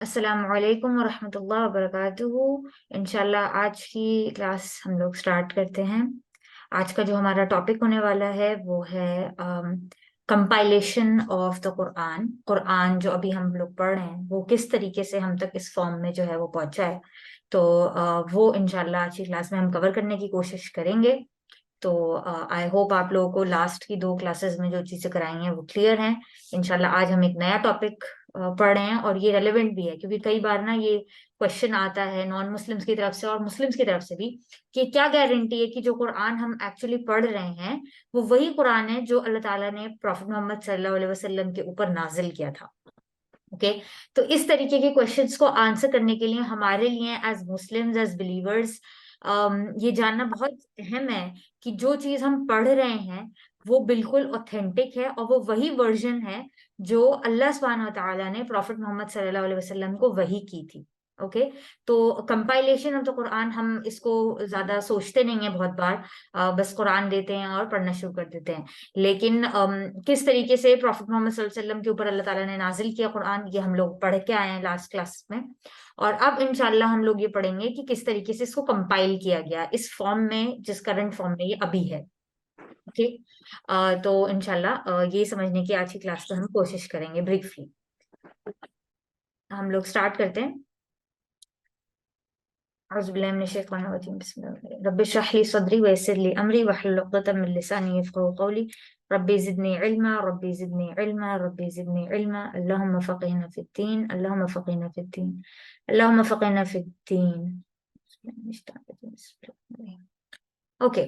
अस्सलाम वालेकुम वरहमतुल्लाहि वबरकातुहू। इंशाल्लाह आज की क्लास हम लोग स्टार्ट करते हैं। आज का जो हमारा टॉपिक होने वाला है वो है compilation of the Quran. Quran जो अभी हम लोग पढ़ रहे हैं वो किस तरीके से हम तक इस फॉर्म में जो है वो पहुंचा है। तो वो इंशाल्लाह आज की क्लास में हम कवर करने की कोशिश करेंगे। तो आई होप आप लोगों को लास्ट की दो क्लासेस में जो चीजें कराई हैं वो क्लियर हैं। इंशाल्लाह आज हम एक नया टॉपिक पढ़ रहे हैं और ये रेलेवेंट भी है, क्योंकि कई बार ना ये क्वेश्चन आता है नॉन मुस्लिम्स की तरफ से और मुस्लिम्स की तरफ से भी कि क्या गारंटी है कि जो कुरान हम एक्चुअली पढ़ रहे हैं वो वही कुरान है जो अल्लाह ताला ने प्रॉफेट मोहम्मद सल्लल्लाहु अलैहि वसल्लम के ऊपर नाजिल किया था। ओके। तो इस तरीके के क्वेश्चंस को आंसर करने के लिए हमारे लिए एज मुस्लिम्स एज बिलीवर्स ये जानना बहुत अहम है कि जो चीज हम पढ़ रहे हैं वो बिल्कुल ऑथेंटिक है और वो वही वर्जन है जो अल्लाह सुब्हानहू व तआला ने प्रॉफेट मोहम्मद सल्लल्लाहु अलैहि वसल्लम को वही की थी। ओके। तो कंपाइलेशन ऑफ द कुरान हम इसको ज्यादा सोचते नहीं है बहुत बार, बस कुरान देते हैं और पढ़ना शुरू कर देते हैं। लेकिन किस तरीके से प्रॉफेट मोहम्मद सल्लल्लाहु अलैहि वसल्लम के ऊपर अल्लाह ताला ने नाजिल किया कुरान, ये हम लोग पढ़ के आए हैं लास्ट क्लास में। और अब इंशाल्लाह हम लोग ये पढ़ेंगे कि किस तरीके से इसको कंपाइल किया गया इस फॉर्म में, जिस करंट फॉर्म में ये अभी है। ओके। तो इंशाल्लाह ये समझने की आज की क्लास में हम कोशिश करेंगे ब्रीफली। हम लोग स्टार्ट करते हैं। औज़ुबिल्लाहि मिनश्शैतानिर्रजीम, बिस्मिल्लाह रब्बि इश्रह ली सदरी वयस्सिर ली अमरी वहलुल उक़दतम मिन लिसानी यफ़क़हू क़ौली रब्बि ज़िदनी इल्मा रब्बि ज़िदनी इल्मा रब्बि ज़िदनी इल्मा अल्लाहुम्मा फ़क़िहना फ़िद्दीन अल्लाहुम्मा फ़क़िहना फ़िद्दीन अल्लाहुम्मा फ़क़िहना फ़िद्दीन। ओके।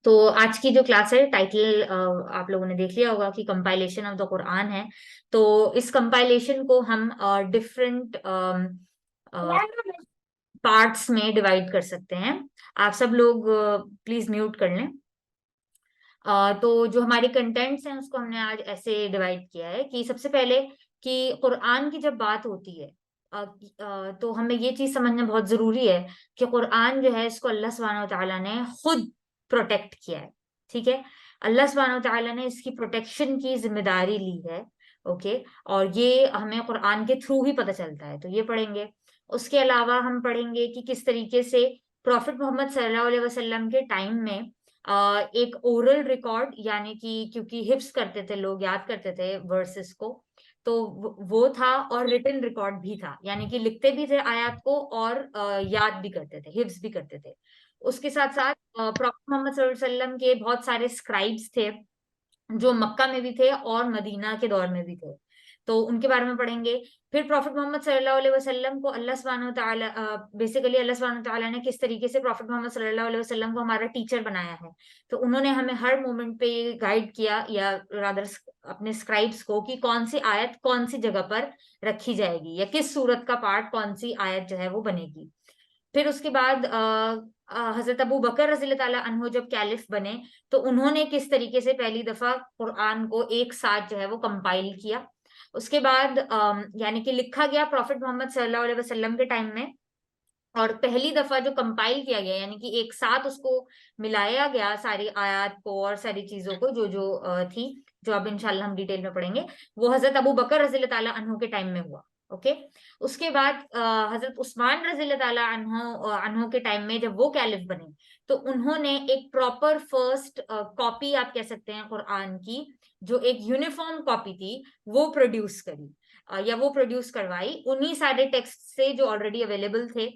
तो आज की जो क्लास है टाइटल आप लोगों ने देख लिया होगा कि कंपाइलेशन ऑफ द कुरान है। तो इस कंपाइलेशन को हम डिफरेंट पार्ट्स में डिवाइड कर सकते हैं। आप सब लोग प्लीज म्यूट कर लें। तो जो हमारे कंटेंट्स हैं उसको हमने आज ऐसे डिवाइड किया है कि सबसे पहले कि कुरान की जब बात होती है तो हमें ये चीज समझना बहुत जरूरी है कि कुरान जो है इसको अल्लाह सुब्हानहू व तआला ने खुद प्रोटेक्ट किया है। ठीक है। अल्लाह सुब्हानहू व तआला ने इसकी प्रोटेक्शन की जिम्मेदारी ली है। ओके। और ये हमें कुरान के थ्रू ही पता चलता है, तो ये पढ़ेंगे। उसके अलावा हम पढ़ेंगे कि किस तरीके से प्रॉफेट मोहम्मद सल्लल्लाहु अलैहि वसल्लम के टाइम में एक ओरल रिकॉर्ड, यानी कि क्योंकि हिफ्स करते थे लोग, याद करते थे वर्सेस को, तो वो था। और रिटन रिकॉर्ड भी था, यानी कि लिखते भी थे आयत को और याद भी करते थे, हिफ्स भी करते थे। उसके साथ साथ प्रॉफेट मोहम्मद सल्लल्लाहु अलैहि वसल्लम के बहुत सारे स्क्राइब्स थे जो मक्का में भी थे और मदीना के दौर में भी थे, तो उनके बारे में पढ़ेंगे। फिर प्रॉफेट मोहम्मद सल्लल्लाहु अलैहि वसल्लम को अल्लाह सुब्हानहू व तआला बेसिकली अल्लाह सुब्हानहू व तआला ने किस तरीके से प्रॉफेट मोहम्मद सल्लल्लाहु अलैहि वसल्लम को हमारा टीचर बनाया है। तो उन्होंने हमें हर मोमेंट पे गाइड किया, या रादर अपने स्क्राइब्स को, कि कौन सी आयत कौन सी जगह पर रखी जाएगी या किस सूरत का पार्ट कौन सी आयत जो है वो बनेगी। फिर उसके बाद हजरत अबू बकर रज़ी अल्लाह ताला अन्हो जब कैलिफ बने तो उन्होंने किस तरीके से पहली दफा कुरान को एक साथ जो है वो कंपाइल किया। उसके बाद यानी कि लिखा गया प्रॉफेट मोहम्मद सल्लल्लाहु अलैहि वसल्लम के टाइम में, और पहली दफा जो कंपाइल किया गया यानी कि एक साथ उसको मिलाया गया सारी आयत को और सारी चीजों को जो जो थी, जो अब इंशाल्लाह हम डिटेल में पढ़ेंगे, वो हजरत अबू बकर रज़ी अल्लाह ताला अन्हु के टाइम में हुआ। ओके। उसके बाद हजरत उस्मान रज़ी अल्लाह ताला अन्हु के टाइम में जब वो कैलिफ बने तो उन्होंने एक प्रॉपर फर्स्ट कॉपी आप कह सकते हैं कुरान की, जो एक यूनिफॉर्म कॉपी थी, वो प्रोड्यूस करी, या वो प्रोड्यूस करवाई उन्हीं सारे टेक्स्ट से जो ऑलरेडी अवेलेबल थे।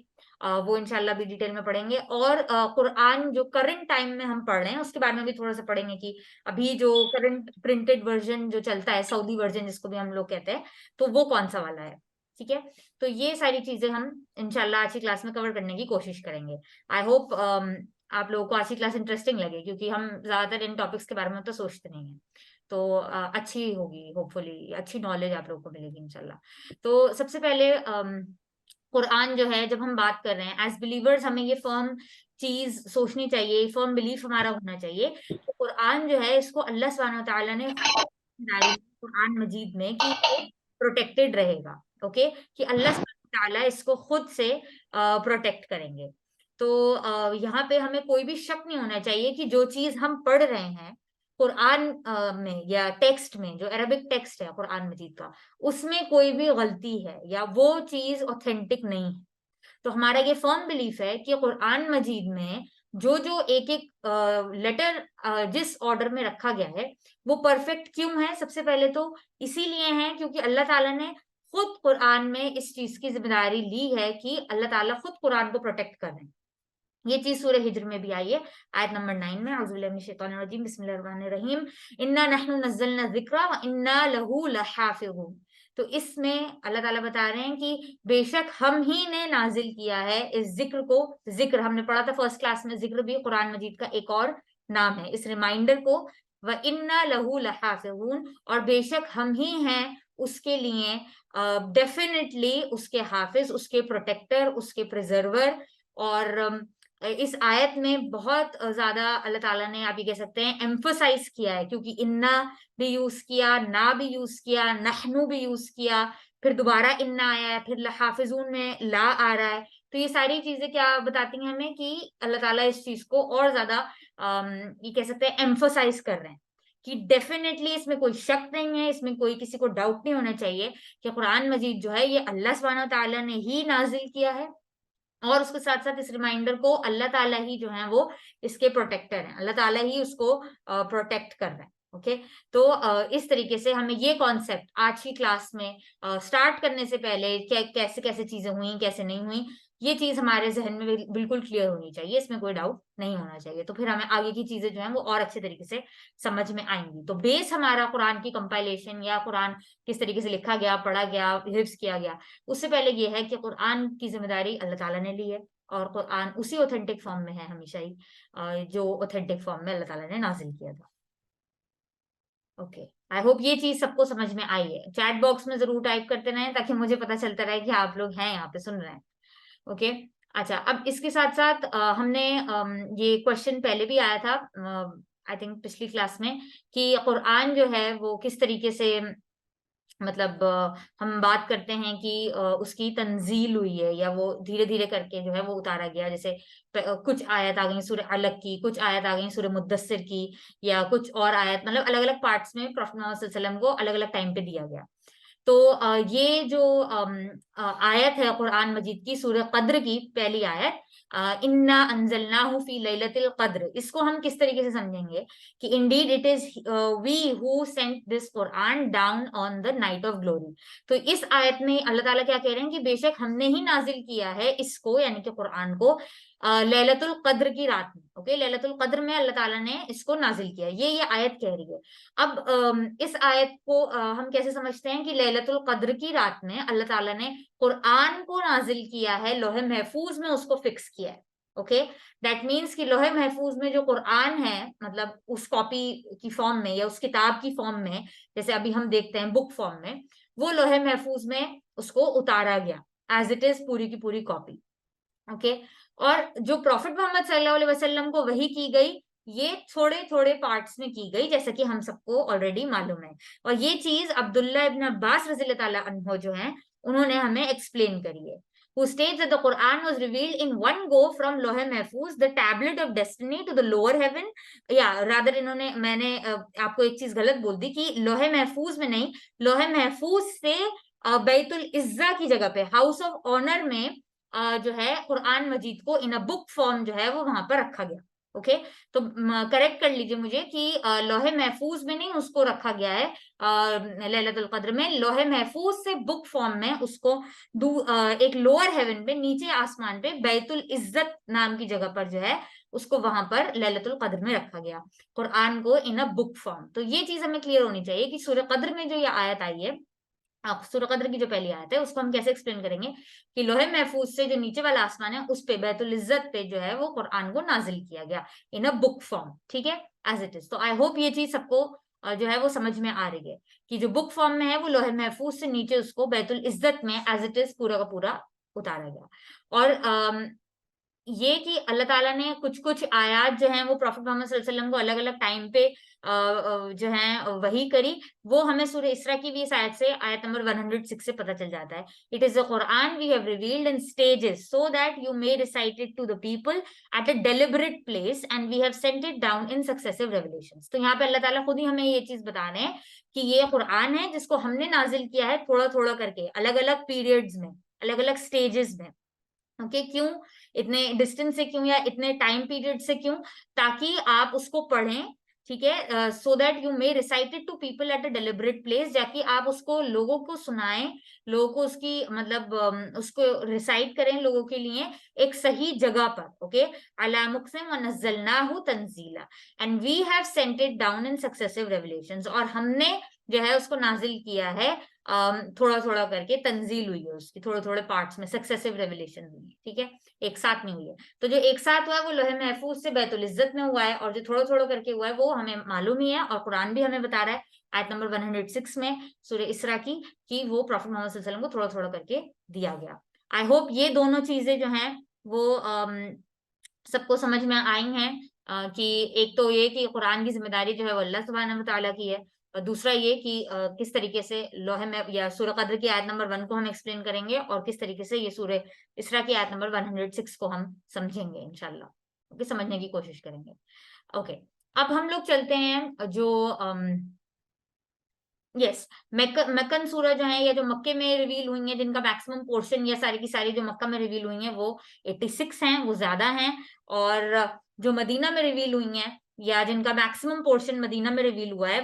वो इंशाल्लाह भी डिटेल में पढ़ेंगे। और कुरान जो करंट टाइम में हम पढ़ रहे हैं उसके बारे में भी थोड़ा सा पढ़ेंगे कि अभी जो करंट प्रिंटेड वर्जन जो चलता है, सऊदी वर्जन जिसको भी हम लोग कहते हैं, तो वो कौन सा वाला है। ठीक है। तो ये सारी चीजें हम इंशाल्लाह आज की क्लास में कवर करने की कोशिश करेंगे। आई होप आप लोगों को आज की क्लास इंटरेस्टिंग लगे, क्योंकि हम ज्यादातर इन टॉपिक्स के बारे में तो सोचते नहीं है। तो अच्छी होगी, होपफुली अच्छी नॉलेज आप लोगों को मिलेगी इंशाल्लाह। तो सबसे पहले कुरान जो है, जब हम बात कर रहे हैं एज बिलीवर्स, हमें ये फर्म चीज सोचनी चाहिए, फर्म बिलीफ हमारा होना चाहिए कि कुरान जो है इसको अल्लाह सुब्हानहू व तआला ने डाली कुरान मजीद में कि ये प्रोटेक्टेड रहेगा। ओके। कि अल्लाह सुब्हानहू व तआला इसको खुद से प्रोटेक्ट करेंगे। तो यहाँ पे हमें कोई भी शक नहीं होना चाहिए कि जो चीज हम पढ़ रहे हैं कुरान में या टेक्स्ट में, जो अरबिक टेक्स्ट है कुरान मजीद का, उसमें कोई भी गलती है या वो चीज ऑथेंटिक नहीं है। तो हमारा ये फर्म बिलीफ है कि कुरान मजीद में जो जो एक एक लेटर जिस ऑर्डर में रखा गया है वो परफेक्ट क्यों है। सबसे पहले तो इसीलिए है क्योंकि अल्लाह ताला ने खुद कुरान में इस चीज की जिम्मेदारी ली है कि अल्लाह ताला खुद कुरान को प्रोटेक्ट कर रहे हैं। ये चीज सूरह हिज्र में भी आई है, आयत नंबर 9 में, औज़ुबिल्लाहि मिनश शैतानिर रजीम, बिस्मिल्लाहिर रहीम, इन्ना नहनु नज़्ज़लना ज़िक्रा व इन्ना लहू लहाफ़िज़ून। तो इसमें अल्लाह ताला बता रहे हैं कि बेशक हम ही ने नाजिल किया है इस जिक्र को। जिक्र हमने पढ़ा था फर्स्ट क्लास में, जिक्र भी कुरान मजीद का एक और नाम है इस रिमाइंडर को। व इन्ना लहू लहाफ़िज़ून, और बेशक हम ही हैं उसके लिए डेफिनेटली उसके हाफिज, उसके प्रोटेक्टर, उसके प्रिजर्वर। और इस आयत में बहुत ज्यादा अल्लाह ताला ने, आप ये कह सकते हैं, एम्फोसाइज किया है, क्योंकि इन्ना भी यूज किया, ना भी यूज किया, नहनु भी यूज किया, फिर दोबारा इन्ना आया है, फिर हाफिजून में ला आ रहा है। तो ये सारी चीजें क्या बताती हैं हमें कि अल्लाह ताला इस चीज को और ज्यादा ये कह सकते हैं एम्फोसाइज कर रहे हैं कि डेफिनेटली इसमें कोई शक नहीं है, इसमें कोई किसी को डाउट नहीं होना चाहिए कि कुरान मजीद जो है ये अल्लाह सुब्हानहू ताला ने ही नाजिल किया है। और उसके साथ साथ इस रिमाइंडर को अल्लाह ताला ही जो है वो इसके प्रोटेक्टर हैं, अल्लाह ताला ही उसको प्रोटेक्ट कर रहा है। ओके, तो इस तरीके से हमें ये कॉन्सेप्ट आज की क्लास में स्टार्ट करने से पहले कैसे कैसे चीजें हुई, कैसे नहीं हुई, ये चीज हमारे जहन में बिल्कुल क्लियर होनी चाहिए, इसमें कोई डाउट नहीं होना चाहिए। तो फिर हमें आगे की चीजें जो है वो और अच्छे तरीके से समझ में आएंगी। तो बेस हमारा कुरान की कंपाइलेशन या कुरान किस तरीके से लिखा गया, पढ़ा गया, हिफ्ज किया गया, उससे पहले ये है कि कुरान की जिम्मेदारी अल्लाह ताला ने ली है और कुरान उसी ऑथेंटिक फॉर्म में है हमेशा ही, जो ऑथेंटिक फॉर्म में अल्लाह ताला ने नाजिल किया था। ओके, आई होप ये चीज सबको समझ में आई है। चैट बॉक्स में जरूर टाइप करते रहें ताकि मुझे पता चलता रहे कि आप लोग हैं यहाँ पे सुन रहे हैं। ओके, अच्छा, अब इसके साथ साथ हमने ये क्वेश्चन पहले भी आया था आई थिंक पिछली क्लास में, कि कुरान जो है वो किस तरीके से, मतलब हम बात करते हैं कि उसकी तंजील हुई है या वो धीरे धीरे करके जो है वो उतारा गया। जैसे कुछ आयत आ गई सूरह अलग की, कुछ आयत आ गई सूरह मुद्दस्सिर की, या कुछ और आयत, मतलब अलग अलग पार्ट्स में प्रॉफेट मोहम्मद सल्लल्लाहु अलैहि वसल्लम को अलग अलग टाइम पे दिया गया। तो ये जो आयत है कुरान मजीद की सूरह कद्र की पहली आयत, इन्ना अंजलनाहु फी लैलतिल कद्र, इसको हम किस तरीके से समझेंगे कि indeed it is we who sent this Quran down on the night of glory. तो इस आयत में अल्लाह ताला क्या कह रहे हैं कि बेशक हमने ही नाजिल किया है इसको, यानी कि कुरान को लैलतुल कद्र की रात में। ओके, लैलतुल कद्र में अल्लाह ताला ने इसको नाजिल किया, ये आयत कह रही है। अब इस आयत को हम कैसे समझते हैं कि लैलतुल कद्र की रात में अल्लाह ताला ने कुरान को नाजिल किया है, लोहे महफूज में उसको फिक्स किया है। ओके, दैट मीन्स कि लोहे महफूज में जो कुरान है, मतलब उस कॉपी की फॉर्म में या उस किताब की फॉर्म में, जैसे अभी हम देखते हैं बुक फॉर्म में, वो लोहे महफूज में उसको उतारा गया एज इट इज, पूरी की पूरी कॉपी। ओके, और जो प्रॉफिट मोहम्मद सल्लल्लाहु अलैहि वसल्लम को वही की गई, ये थोड़े थोड़े पार्ट्स में की गई, जैसे कि हम सबको ऑलरेडी मालूम है। और ये चीज अब्दुल्ला इब्न अब्बास रज़ियल्लाहु ताला अन्हु जो हैं उन्होंने हमें एक्सप्लेन करी है। Who states that the Quran was revealed in one go from Lohe Mahfuz, the tablet of destiny, to the lower heaven. या rather मैंने आपको एक चीज गलत बोल दी कि लोहे महफूज में नहीं, लोहे महफूज से बैतुल इज्जा की जगह पे, हाउस ऑफ ऑनर में जो है कुरान मजीद को इन अ बुक फॉर्म जो है वो वहां पर रखा गया। ओके, तो करेक्ट कर लीजिए मुझे कि लोहे महफूज में नहीं उसको रखा गया है लैलतुल कद्र में, लोहे महफूज से बुक फॉर्म में उसको एक लोअर हेवन पे, नीचे आसमान पे, बैतुल इज्जत नाम की जगह पर जो है उसको वहां पर लैलतुल कद्र में रखा गया, कुरान को इन अ बुक फॉर्म। तो ये चीज हमें क्लियर होनी चाहिए कि सूरह कद्र में जो ये आयत आई है, सूरह कद्र की जो पहली आयत है, उसको हम कैसे एक्सप्लेन करेंगे कि लोहे महफूज से जो नीचे वाला आसमान है उस पे बैतुल इज्जत पे जो है वो कुरान को नाजिल किया गया इन अ बुक फॉर्म। ठीक है, एज इट इज। तो आई होप ये चीज सबको जो है वो समझ में आ रही है कि जो बुक फॉर्म में है वो लोहे महफूज से नीचे उसको बैतुल इज्जत में एज इट इज पूरा का पूरा उतारा गया। और ये कि अल्लाह ताला ने कुछ कुछ आयात जो हैं वो प्रॉफिट मोहम्मद सल्लल्लाहु अलैहि वसल्लम को अलग अलग टाइम पे जो है वही करी, वो हमें सूरह इसरा की भी इस आयत से, आयत नंबर 106 से पता चल जाता है। It is the Quran we have revealed in stages so that you may recite it to the people at a deliberate place and we have sent it down in successive revelations. तो यहाँ पे अल्लाह ताला खुद ही हमें ये चीज बता रहे हैं कि ये कुरान है जिसको हमने नाजिल किया है थोड़ा थोड़ा करके, अलग अलग पीरियड्स में, अलग अलग स्टेजेस में। ओके, क्यों? इतने डिस्टेंस से क्यों, या इतने टाइम पीरियड से क्यों? ताकि आप उसको पढ़ें, ठीक है, so that you may recite it to people at a deliberate place, जाकि आप उसको लोगों को सुनाएं, लोगों को उसकी मतलब उसको रिसाइट करें लोगों के लिए एक सही जगह पर। ओके, अला मुक़सिम व नज़्ज़लनाहु तंज़ीला and we have sent it down in successive revelations, और हमने जो है उसको नाजिल किया है थोड़ा थोड़ा करके, तंजील हुई है उसकी थोड़े थोड़े पार्ट्स में, सक्सेसिव रेवलेशन हुई है, ठीक है, एक साथ नहीं हुई है। तो जो एक साथ हुआ है वो लोहे महफूज से बैतुल इज्जत में हुआ है, और जो थोड़ा थोड़ा करके हुआ है वो हमें मालूम ही है, और कुरान भी हमें बता रहा है आयत नंबर 106 में सूरह इसरा की, कि वो प्रॉफिट मोहम्मद सल्लल्लाहु अलैहि वसल्लम को थोड़ा थोड़ा करके दिया गया। आई होप ये दोनों चीजें जो हैं वो सबको समझ में आई हैं, कि एक तो ये कि कुरान की जिम्मेदारी जो है वो अल्लाह सुब्हानहू व तआला की है, और दूसरा ये कि किस तरीके से लोहे में या सूरह कद्र की आयत नंबर 1 को हम एक्सप्लेन करेंगे, और किस तरीके से ये सूरह इसरा की आयत नंबर 106 को हम समझेंगे इंशाल्लाह, ओके, समझने की कोशिश करेंगे। ओके, अब हम लोग चलते हैं जो यस, मक्कन सूरह जो है, या जो मक्के में रिवील हुई है, जिनका मैक्सिमम पोर्शन या सारी की सारी जो मक्का में रिवील हुई है वो 86 हैं, वो ज्यादा हैं। और जो मदीना में रिवील हुई है, या जिनका मैक्सिमम पोर्शन मदीना में रिवील हुआ है,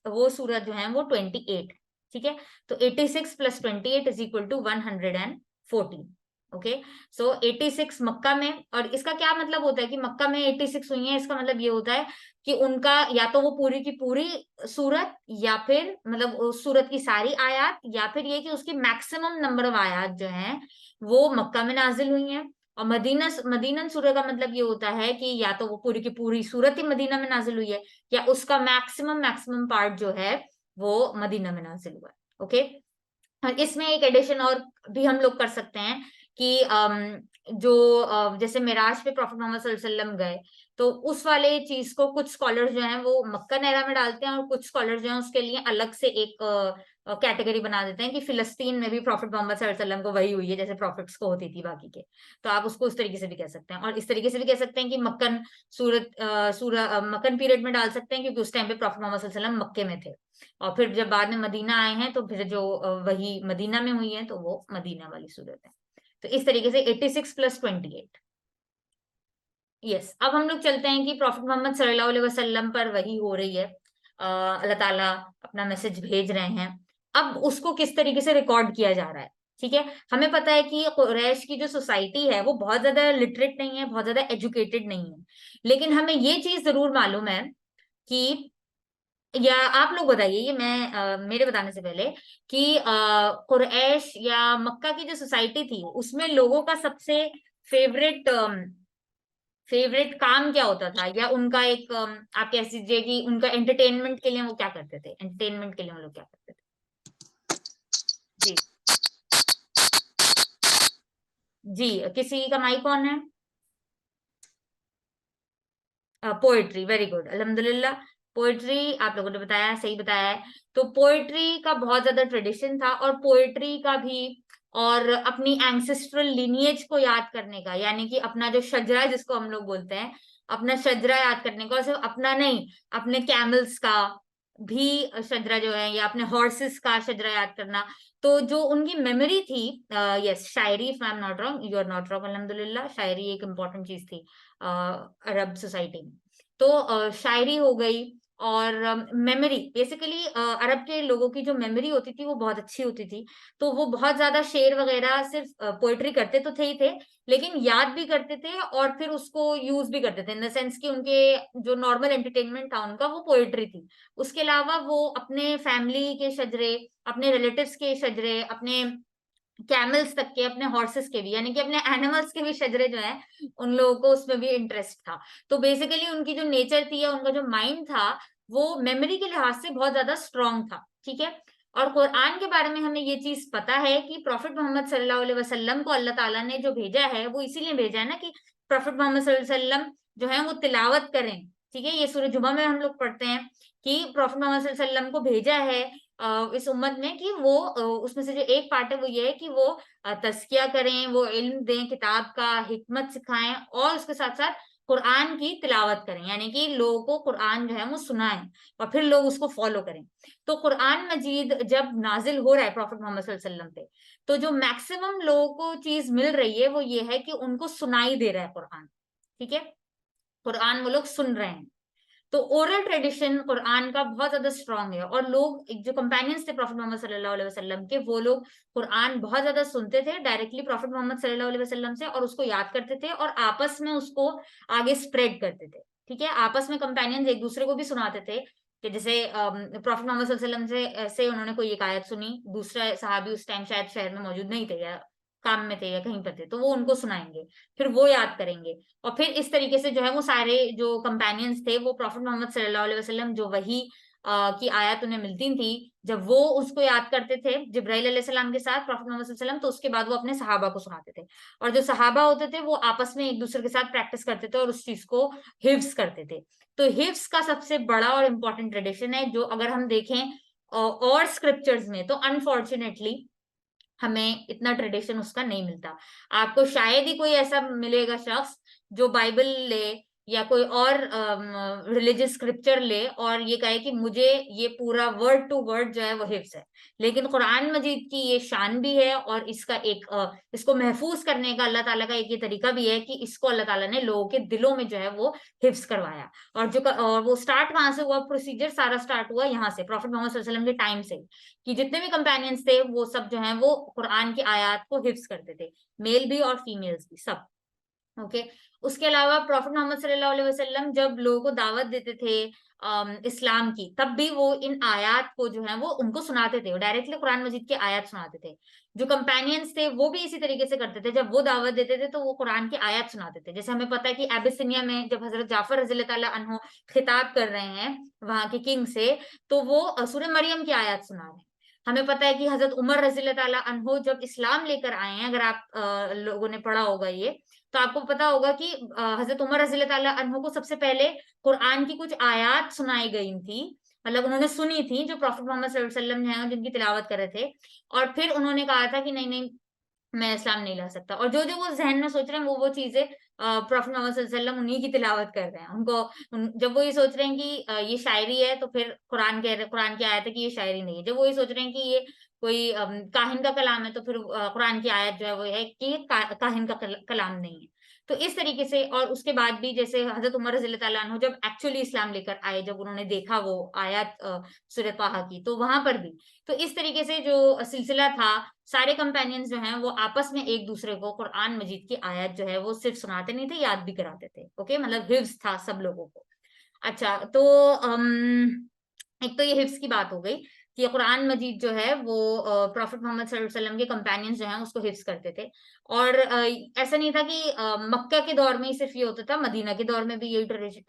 वो सूरत जो है वो 28, ठीक है। तो 86 plus 28 is equal to 114। Okay, so 86 Makkah में, और इसका क्या मतलब होता है कि मक्का में 86 हुई है, इसका मतलब ये होता है कि उनका या तो वो पूरी की पूरी सूरत, या फिर मतलब उस सूरत की सारी आयत, या फिर ये कि उसकी मैक्सिमम नंबर ऑफ आयत जो हैं वो मक्का में नाजिल हुई हैं। और मदीनन सूरह का मतलब ये होता है कि या तो वो पूरी की पूरी सूरत ही मदीना में नाजिल हुई है, या उसका मैक्सिमम पार्ट जो है वो मदीना में नाजिल हुआ है। ओके, और इसमें एक एडिशन और भी हम लोग कर सकते हैं कि जैसे मेराज पे प्रॉफिट मोहम्मद सल्लल्लाहु अलैहि वसल्लम गए, तो उस वाले चीज को कुछ स्कॉलर्स जो हैं वो मक्का नेरा में डालते हैं, और कुछ स्कॉलर्स जो हैं उसके लिए अलग से एक कैटेगरी बना देते हैं कि फिलिस्तीन में भी प्रॉफिट मोहम्मद सल्लल्लाहु अलैहि वसल्लम को वही हुई है जैसे प्रॉफिट्स को होती थी बाकी के। तो आप उसको उस तरीके से भी कह सकते हैं, और इस तरीके से भी कह सकते हैं कि मक्कन पीरियड में डाल सकते हैं, क्योंकि उस टाइम पे प्रॉफिट मोहम्मद सल्लल्लाहु अलैहि वसल्लम मक्के में थे, और फिर जब बाद में मदीना आए हैं तो फिर जो वही मदीना में हुई है तो वो मदीना वाली सूरत है। तो इस तरीके से 86 प्लस 28। यस, अब हम लोग चलते हैं कि प्रॉफिट मोहम्मद सल्लल्लाहु अलैहि वसल्लम पर वही हो रही है, अल्लाह ताला अपना मैसेज भेज रहे हैं। अब उसको किस तरीके से रिकॉर्ड किया जा रहा है, ठीक है। हमें पता है कि कुरैश की जो सोसाइटी है वो बहुत ज्यादा लिटरेट नहीं है, बहुत ज्यादा एजुकेटेड नहीं है, लेकिन हमें ये चीज जरूर मालूम है कि, या आप लोग बताइए, ये मैं मेरे बताने से पहले, कि कुरैश या मक्का की जो सोसाइटी थी उसमें लोगों का सबसे फेवरेट फेवरेट काम क्या होता था, या उनका एक आप कह दीजिए कि उनका एंटरटेनमेंट के लिए वो क्या करते थे, एंटरटेनमेंट के लिए वो लोग क्या करते थे? जी, जी, किसी का माइक ऑन है? पोएट्री, वेरी गुड, अल्हम्दुलिल्लाह। पोएट्री आप लोगों ने बताया, सही बताया है। तो पोएट्री का बहुत ज्यादा ट्रेडिशन था, और पोएट्री का भी, और अपनी एंसेस्ट्रल लिनिएज को याद करने का, यानी कि अपना जो शजरा जिसको हम लोग बोलते हैं, अपना शजरा याद करने का, और सिर्फ अपना नहीं, अपने कैमल्स का भी शजरा जो है, या अपने हॉर्सेस का शजरा याद करना। तो जो उनकी मेमोरी थी, यस, शायरी, if I am not wrong, you are not wrong, अल्हम्दुलिल्लाह, शायरी एक इम्पोर्टेंट चीज थी अरब सोसाइटी में। तो शायरी हो गई, और मेमोरी, बेसिकली अरब के लोगों की जो मेमोरी होती थी वो बहुत अच्छी होती थी। तो वो बहुत ज्यादा शेर वगैरह सिर्फ पोएट्री करते तो थे ही थे, लेकिन याद भी करते थे, और फिर उसको यूज भी करते थे, इन द सेंस कि उनके जो नॉर्मल एंटरटेनमेंट था उनका वो पोएट्री थी। उसके अलावा वो अपने फैमिली के शजरे, अपने रिलेटिव्स के शजरे, अपने कैमल्स तक के, अपने हॉर्सेस के भी, यानी कि अपने एनिमल्स के भी शजरे जो है, उन लोगों को उसमें भी इंटरेस्ट था। तो बेसिकली उनकी जो नेचर थी, या उनका जो माइंड था, वो मेमोरी के लिहाज से बहुत ज्यादा स्ट्रांग था, ठीक है। और कुरान के बारे में हमें ये चीज पता है कि प्रॉफिट मोहम्मद सल्लल्लाहु अलैहि वसल्लम को अल्लाह ताला ने जो भेजा है वो इसीलिए भेजा है ना, कि प्रॉफिट मोहम्मद सल्लल्लाहु अलैहि वसल्लम जो है वो तिलावत करें, ठीक है, ये सूरह जुमा में हम लोग पढ़ते हैं कि प्रॉफेट मोहम्मद सल्लल्लाहु अलैहि वसल्लम को भेजा है इस उम्मत में कि वो उसमें से जो एक पार्ट है वो ये है कि वो तज़किया करें, वो इल्म दें किताब का, हिकमत सिखाएं और उसके साथ साथ कुरान की तिलावत करें, यानी कि लोगों को कुरान जो है वो सुनाएं और फिर लोग उसको फॉलो करें। तो कुरान मजीद जब नाजिल हो रहा है प्रॉफेट मोहम्मद सल्लल्लाहु अलैहि वसल्लम पे, तो जो मैक्सिमम लोगों को चीज मिल रही है वो ये है कि उनको सुनाई दे रहा है कुरान। ठीक है, कुरान वो लोग सुन रहे हैं। तो ओरल ट्रेडिशन कुरान का बहुत ज्यादा स्ट्रांग है और लोग जो कंपेनियंस थे प्रॉफेट मोहम्मद सल्लल्लाहु अलैहि वसल्लम के, वो लोग कुरान बहुत ज्यादा सुनते थे डायरेक्टली प्रॉफेट मोहम्मद सल्लल्लाहु अलैहि वसल्लम से और उसको याद करते थे और आपस में उसको आगे स्प्रेड करते थे। ठीक है, आपस में कंपेनियंस एक दूसरे को भी सुनाते थे कि जैसे प्रॉफेट मोहम्मद सल्लल्लाहु अलैहि वसल्लम से ऐसे उन्होंने कोई एक आयत सुनी, दूसरा सहाबी उस टाइम शायद शहर में मौजूद नहीं थे या काम में थे या कहीं पर थे, तो वो उनको सुनाएंगे, फिर वो याद करेंगे और फिर इस तरीके से जो है वो सारे जो कंपेनियंस थे वो प्रॉफेट मोहम्मद सल्लल्लाहु अलैहि वसल्लम जो वही की आयत उन्हें मिलती थी, जब वो उसको याद करते थे जिब्राइल अलैहिस्सलाम के साथ प्रॉफेट मोहम्मद सल्लल्लाहु अलैहि वसल्लम, तो उसके बाद वो अपने सहाबा को सुनाते थे और जो सहाबा होते थे वो आपस में एक दूसरे के साथ प्रैक्टिस करते थे और उस चीज को हिफ्स करते थे। तो हिफ्स का सबसे बड़ा और इम्पोर्टेंट ट्रेडिशन है जो अगर हम देखें और स्क्रिप्चर्स में, तो अनफॉर्चुनेटली हमें इतना ट्रेडिशन उसका नहीं मिलता। आपको शायद ही कोई ऐसा मिलेगा शख्स जो बाइबल ले या कोई और रिलीजियस स्क्रिप्चर ले और ये कहे कि मुझे ये पूरा वर्ड टू वर्ड जो है वो हिफ्स है। लेकिन कुरान मजीद की ये शान भी है और इसका एक इसको महफूज करने का अल्लाह ताला का एक ये तरीका भी है कि इसको अल्लाह ताला ने लोगों के दिलों में जो है वो हिफ्स करवाया। और वो स्टार्ट कहाँ से हुआ, प्रोसीजर सारा स्टार्ट हुआ यहाँ से, प्रॉफेट मोहम्मद सल्लल्लाहु अलैहि वसल्लम के टाइम से, कि जितने भी कंपेनियंस थे वो सब जो हैं वो कुरान की आयत को हिफ्स करते थे, मेल भी और फीमेल्स भी सब। ओके, उसके अलावा प्रॉफेट मोहम्मद सल्लल्लाहु अलैहि वसल्लम जब लोगों को दावत देते थे इस्लाम की, तब भी वो इन आयत को जो है वो उनको सुनाते थे, डायरेक्टली कुरान मजीद की आयत सुनाते थे। जो कंपेनियंस थे वो भी इसी तरीके से करते थे, जब वो दावत देते थे तो वो कुरान की आयत सुनाते थे। जैसे हमें पता है कि एबिसिनिया में जब हजरत जाफर रज़ी अल्लाह ताला अन्हो खिताब कर रहे हैं वहां के किंग से, तो वो सूरह मरियम की आयत सुना रहे हैं। हमें पता है कि हजरत उमर रज़ी अल्लाह ताला अन्हो जब इस्लाम लेकर आए हैं, अगर आप लोगों ने पढ़ा होगा ये, तो आपको पता होगा कि हजरत उमर रज़ी अल्लाह ताला अन्हो को सबसे पहले कुरान की कुछ आयत सुनाई गई थी, मतलब उन्होंने सुनी थी जो प्रॉफेट मोहम्मद सल्लल्लाहु अलैहि वसल्लम हैं जिनकी तिलावत कर रहे थे, और फिर उन्होंने कहा था कि नहीं नहीं, मैं इस्लाम नहीं ला सकता। और जो जो वो जहन में सोच रहे हैं वो चीजें प्रॉफेट मोहम्मद सल्लल्लाहु अलैहि वसल्लम उन्हीं की तिलावत कर रहे हैं। उनको जब वो ये सोच रहे हैं कि ये शायरी है, तो फिर कुरान की आयत है कि ये शायरी नहीं है। जब वो ये सोच रहे हैं कि ये कोई काहिन का कलाम है, तो फिर कुरान की आयत जो है वो है कि ये काहिन का कलाम नहीं है। तो इस तरीके से, और उसके बाद भी जैसे हजरत उमर रज़ी अल्लाह ताला अन्हु जब एक्चुअली इस्लाम लेकर आए, जब उन्होंने देखा वो आयत सूरह ताहा की, तो वहां पर भी तो इस तरीके से जो सिलसिला था, सारे कंपेनियंस जो हैं वो आपस में एक दूसरे को कुरान मजीद की आयत जो है वो सिर्फ सुनाते नहीं थे, याद भी कराते थे। ओके, मतलब हिफ्ज था सब लोगों को। अच्छा, तो एक तो ये हिफ्स की बात हो गई कि कुरान मजीद जो है वो प्रॉफेट मोहम्मद सल्लल्लाहु अलैहि वसल्लम के कंपेनियंस जो हैं उसको हिफ्स करते थे। और ऐसा नहीं था कि मक्का के दौर में ही सिर्फ ये होता था, मदीना के दौर में भी यही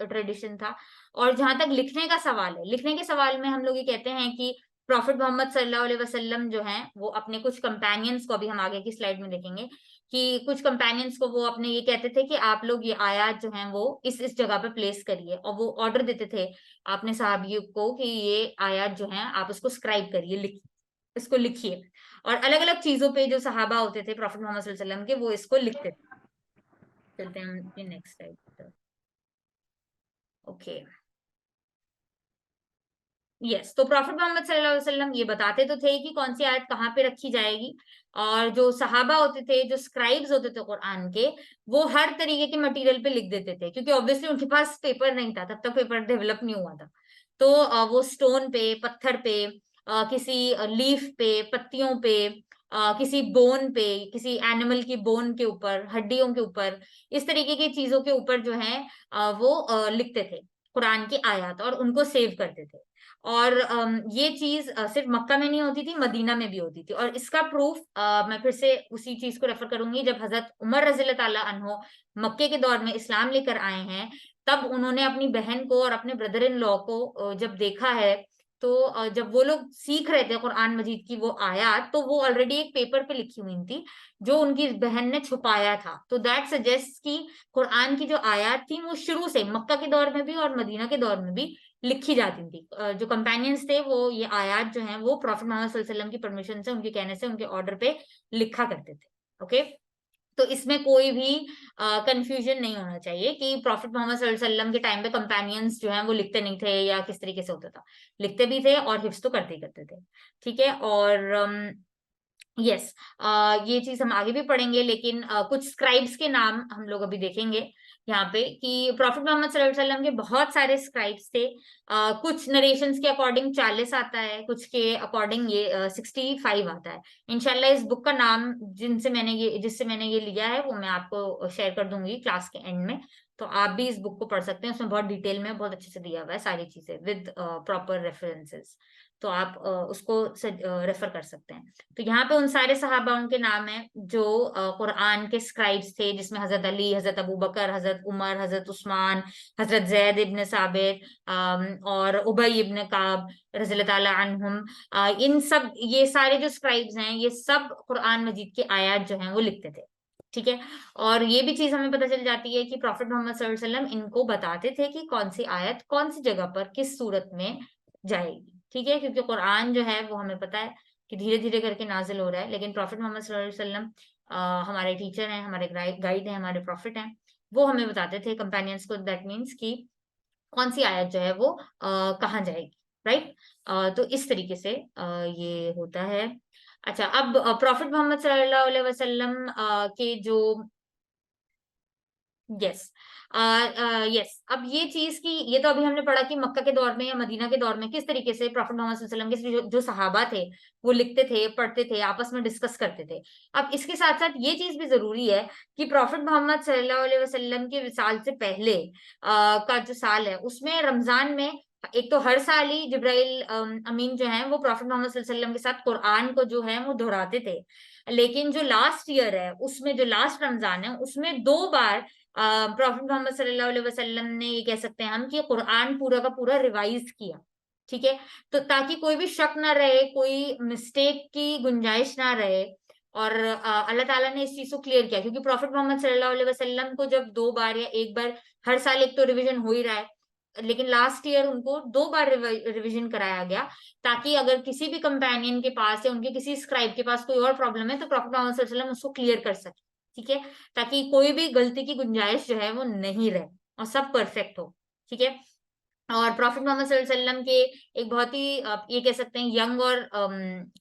ट्रेडिशन था। और जहां तक लिखने का सवाल है, लिखने के सवाल में हम लोग ये कहते हैं कि प्रॉफेट मोहम्मद सल्लल्लाहु अलैहि वसल्लम जो हैं वो अपने कुछ कंपेनियंस को, अभी हम आगे की स्लाइड में देखेंगे कि कुछ कंपेनियंस को वो अपने ये कहते थे कि आप लोग ये आयत जो हैं वो इस जगह पे प्लेस करिए, और वो ऑर्डर देते थे अपने साहबियों को कि ये आयत जो है आप इसको स्क्राइब करिए, इसको लिखिए। और अलग अलग चीजों पे जो सहाबा होते थे प्रॉफेट मोहम्मद सल्लल्लाहु अलैहि वसल्लम के, वो इसको लिखते थे। चलते हैं हम नेक्स्ट स्लाइड। ओके, यस, तो प्रॉफेट मोहम्मद सल्लल्लाहु अलैहि वसल्लम ये बताते तो थे कि कौन सी आयत कहाँ पे रखी जाएगी। और जो सहाबा होते थे, जो स्क्राइब्स होते थे कुरान के, वो हर तरीके के मटेरियल पे लिख देते थे, क्योंकि ऑब्वियसली उनके पास पेपर नहीं था, तब तक पेपर डेवलप नहीं हुआ था। तो वो स्टोन पे, पत्थर पे, किसी लीफ पे, पत्तियों पे, किसी बोन पे, किसी एनिमल की बोन के ऊपर, हड्डियों के ऊपर, इस तरीके की चीजों के ऊपर जो है वो लिखते थे कुरान की आयत और उनको सेव करते थे। और ये चीज सिर्फ मक्का में नहीं होती थी, मदीना में भी होती थी। और इसका प्रूफ मैं फिर से उसी चीज को रेफर करूंगी, जब हजरत उमर रज़ी अल्लाह ताला अन्हो मक्के के दौर में इस्लाम लेकर आए हैं, तब उन्होंने अपनी बहन को और अपने ब्रदर इन लॉ को जब देखा है तो जब वो लोग सीख रहे थे कुरान मजीद की वो आयत, तो वो ऑलरेडी एक पेपर पे लिखी हुई थी जो उनकी बहन ने छुपाया था। तो दैट सजेस्ट कि कुरान की जो आयत थी वो शुरू से मक्का के दौर में भी और मदीना के दौर में भी लिखी जाती थी। जो कंपेनियंस थे वो ये आयत जो है वो प्रॉफिट मोहम्मद सल्लल्लाहु अलैहि वसल्लम की परमिशन से, उनके कहने से, उनके ऑर्डर पे लिखा करते थे। ओके, तो इसमें कोई भी कंफ्यूजन नहीं होना चाहिए कि प्रॉफिट मोहम्मद सल्लल्लाहु अलैहि वसल्लम के टाइम पे कंपेनियंस जो हैं वो लिखते नहीं थे या किस तरीके से होता था। लिखते भी थे और हिफ्ज तो करते ही करते थे। ठीक है, और यस, ये चीज हम आगे भी पढ़ेंगे, लेकिन कुछ स्क्राइब्स के नाम हम लोग अभी देखेंगे यहाँ पे कि प्रॉफिट मोहम्मद सल्लल्लाहु अलैहि वसल्लम के बहुत सारे स्क्राइब्स थे। कुछ नरेशंस के अकॉर्डिंग 40 आता है, कुछ के अकॉर्डिंग ये 65 आता है। इंशाल्लाह इस बुक का नाम जिससे मैंने ये लिया है वो मैं आपको शेयर कर दूंगी क्लास के एंड में। तो आप भी इस बुक को पढ़ सकते हैं, उसमें बहुत डिटेल में बहुत अच्छे से दिया हुआ है सारी चीजें विद प्रॉपर रेफरेंसेस। तो आप उसको रेफर कर सकते हैं। तो यहाँ पे उन सारे सहाबाओं के नाम है जो कुरान के स्क्राइब्स थे, जिसमें हजरत अली, हजरत अबू बकर, हजरत उमर, हजरत उस्मान, हजरत जैद इब्न साबित और उबई इब्न काब रज़ियल्लाहु ताला अन्हुम। इन सब, ये सारे जो स्क्राइब्स हैं ये सब कुरान मजीद के आयत जो हैं वो लिखते थे। ठीक है, और ये भी चीज हमें पता चल जाती है कि प्रॉफिट मोहम्मद सल्लल्लाहु अलैहि वसल्लम इनको बताते थे कि कौन सी आयत कौन सी जगह पर किस सूरत में जाएगी। ठीक है, क्योंकि कुरान जो है वो हमें पता है कि धीरे धीरे करके नाजिल हो रहा है, लेकिन प्रॉफिट मोहम्मद सल्लल्लाहु अलैहि वसल्लम हमारे टीचर हैं, हमारे गाइड हैं, हमारे प्रॉफिट हैं। वो हमें बताते थे कंपेनियंस को, दैट मीन्स कि कौन सी आयत जो है वो कहाँ जाएगी। राइट, तो इस तरीके से ये होता है। अच्छा, अब प्रॉफिट मोहम्मद सल्लल्लाहु अलैहि वसल्लम के जो, यस, यस, अब ये चीज की, ये तो अभी हमने पढ़ा कि मक्का के दौर में या मदीना के दौर में किस तरीके से प्रॉफिट मोहम्मद सल्लल्लाहु अलैहि वसल्लम के जो सहाबा थे वो लिखते थे, पढ़ते थे, आपस में डिस्कस करते थे। अब इसके साथ साथ ये चीज भी जरूरी है कि प्रॉफिट मोहम्मद सल्लल्लाहु अलैहि वसल्लम के विसाल से पहले का जो साल है उसमें रमजान में एक तो हर साल ही जिब्राइल अमीन जो है वो प्रॉफिट मोहम्मद सल्लल्लाहु अलैहि वसल्लम के साथ कुरान को जो है वो दोहराते थे। लेकिन जो लास्ट ईयर है उसमें, जो लास्ट रमजान है उसमें 2 बार प्रॉफिट मोहम्मद सल्लल्लाहु अलैहि वसल्लम ने, ये कह सकते हैं हम, कि कुरान पूरा का पूरा रिवाइज किया। ठीक है, तो ताकि कोई भी शक ना रहे, कोई मिस्टेक की गुंजाइश ना रहे, और अल्लाह ताला ने इस चीज को क्लियर किया, क्योंकि प्रॉफिट मोहम्मद सल्लल्लाहु अलैहि वसल्लम को जब 2 बार या 1 बार, हर साल एक तो रिवीजन हो ही रहा है, लेकिन लास्ट ईयर उनको 2 बार रिवीजन कराया गया, ताकि अगर किसी भी कंपेनियन के पास या उनके किसी स्क्राइब के पास कोई और प्रॉब्लम है तो प्रॉफिट मोहम्मद सल्लल्लाहु अलैहि वसल्लम उसको क्लियर कर सके। ठीक है, ताकि कोई भी गलती की गुंजाइश जो है वो नहीं रहे और सब परफेक्ट हो। ठीक है, और प्रॉफिट मोहम्मद सल्लल्लाहु अलैहि वसल्लम के एक बहुत ही ये कह सकते हैं यंग और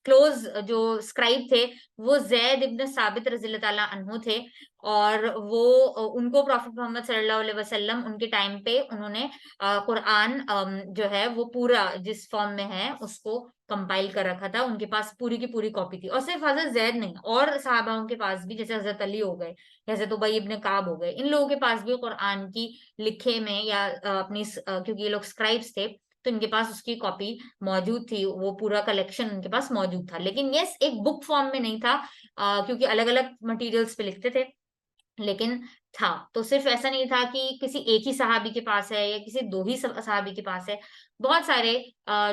क्लोज जो स्क्राइब थे वो जैद इब्न साबित रज़ियल्लाहु ताला अन्हु थे। और वो उनको प्रॉफिट मोहम्मद सल्लल्लाहु अलैहि वसल्लम उनके टाइम पे उन्होंने कुरान जो है वो पूरा जिस फॉर्म में है उसको कंपाइल कर रखा था, उनके पास पूरी की पूरी कॉपी थी। और सिर्फ हजरत जैद नहीं, और सहाबाओं के पास भी, जैसे हजरत अली हो गए, हजरत उबई इब्न काब हो गए, इन लोगों के पास भी कुरान की लिखे में या क्योंकि ये लोग स्क्राइब्स थे तो इनके पास उसकी कॉपी मौजूद थी, वो पूरा कलेक्शन उनके पास मौजूद था। लेकिन यस, एक बुक फॉर्म में नहीं था, क्योंकि अलग अलग मटेरियल्स पे लिखते थे, लेकिन था। तो सिर्फ ऐसा नहीं था कि किसी एक ही सहाबी के पास है या किसी दो ही सहाबी के पास है। बहुत सारे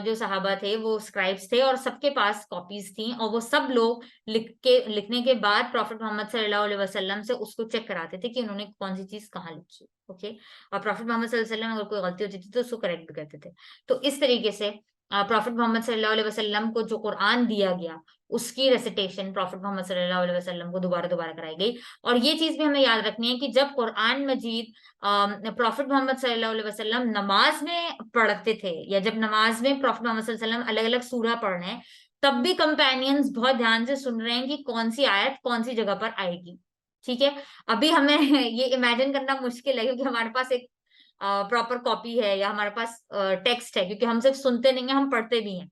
जो सहाबा थे वो स्क्राइब्स थे और सबके पास कॉपीज थी, और वो सब लोग लिखने के बाद प्रॉफिट मोहम्मद सल्लल्लाहु अलैहि वसल्लम से उसको चेक कराते थे कि उन्होंने कौन सी चीज कहाँ लिखी। ओके, और प्रॉफिट मोहम्मद सल्लल्लाहु अलैहि वसल्लम अगर कोई गलती होती थी तो उसको करेक्ट भी करते थे। तो इस तरीके से प्रॉफिट मोहम्मद सल्लल्लाहु अलैहि वसल्लम को जो कुरान दिया गया उसकी रेसिटेशन प्रॉफिट मोहम्मद सल्लल्लाहु अलैहि वसल्लम को दोबारा दोबारा कराई गई। और ये चीज भी हमें याद रखनी है कि जब कुरान मजीद प्रॉफिट मोहम्मद सल्लल्लाहु अलैहि वसल्लम नमाज में पढ़ते थे, या जब नमाज में प्रॉफिट मोहम्मद सल्लल्लाहु अलैहि वसल्लम अलग अलग सूरा पढ़ रहे हैं, तब भी कंपेनियंस बहुत ध्यान से सुन रहे हैं कि कौन सी आयत कौन सी जगह पर आएगी। ठीक है, अभी हमें ये इमेजिन करना मुश्किल है क्योंकि हमारे पास एक प्रॉपर कॉपी है या हमारे पास टेक्स्ट है, क्योंकि हम सिर्फ सुनते नहीं है, हम पढ़ते भी हैं।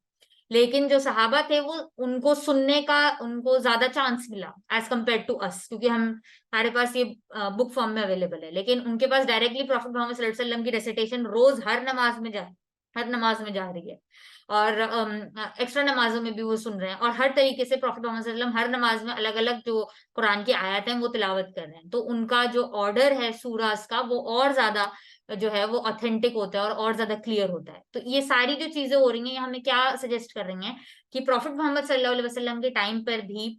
लेकिन जो सहाबा थे वो, उनको सुनने का उनको ज्यादा चांस मिला एज कम्पेयर टू अस, क्योंकि हम, हमारे पास ये बुक फॉर्म में अवेलेबल है, लेकिन उनके पास डायरेक्टली प्रॉफिट मोहम्मद सल्लल्लाहु अलैहि वसल्लम की रेसिटेशन रोज हर नमाज में जा रही है, और एक्स्ट्रा नमाजों में भी वो सुन रहे हैं, और हर तरीके से प्रॉफिट मोहम्मद सल्लल्लाहु अलैहि वसल्लम हर नमाज में अलग अलग जो कुरान की आयत हैं वो तिलावत कर रहे हैं। तो उनका जो ऑर्डर है सूरास का वो और ज्यादा जो है वो ऑथेंटिक होता है और ज्यादा क्लियर होता है। तो ये सारी जो चीजें हो रही हैं, ये हमें क्या सजेस्ट कर रही हैं कि प्रॉफिट मोहम्मद सल्लल्लाहु अलैहि वसल्लम के टाइम पर भी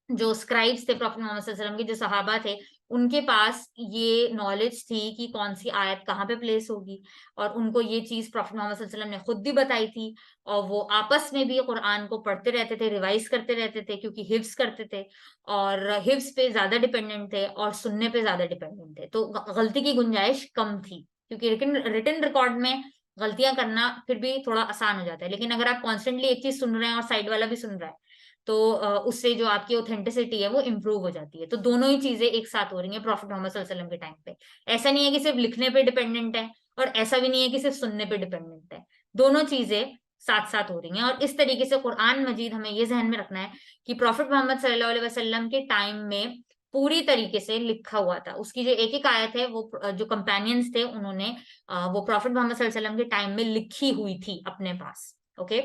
जो स्क्राइब्स थे प्रॉफिट मोहम्मद सल्लल्लाहु अलैहि वसल्लम के, जो सहाबा थे, उनके पास ये नॉलेज थी कि कौन सी आयत कहाँ पे प्लेस होगी, और उनको ये चीज प्रॉफिट मोहम्मद सल्लल्लाहु अलैहि वसल्लम ने खुद भी बताई थी। और वो आपस में भी कुरान को पढ़ते रहते थे, रिवाइज करते रहते थे, क्योंकि हिफ्स करते थे, और हिफ्स पे ज्यादा डिपेंडेंट थे और सुनने पे ज्यादा डिपेंडेंट थे। तो गलती की गुंजाइश कम थी, क्योंकि रिटन रिकॉर्ड में गलतियां करना फिर भी थोड़ा आसान हो जाता है, लेकिन अगर आप कॉन्स्टेंटली एक चीज सुन रहे हैं और साइड वाला भी सुन रहा है, तो उससे जो आपकी ऑथेंटिसिटी है वो इम्प्रूव हो जाती है। तो दोनों ही चीजें एक साथ हो रही है प्रॉफिट मोहम्मद सल्लल्लाहु अलैहि वसल्लम के टाइम पे। ऐसा नहीं है कि सिर्फ लिखने पे डिपेंडेंट है, और ऐसा भी नहीं है कि सिर्फ सुनने पे डिपेंडेंट है। दोनों चीजें साथ साथ हो रही हैं। और इस तरीके से कुरान मजीद, हमें ये जहन में रखना है कि प्रॉफिट मोहम्मद सल्लल्लाहु अलैहि वसल्लम के टाइम में पूरी तरीके से लिखा हुआ था। उसकी जो एक एक आयत है, वो जो कंपेनियंस थे उन्होंने वो प्रॉफिट मोहम्मद सल्लल्लाहु अलैहि वसल्लम के टाइम में लिखी हुई थी अपने पास। ओके,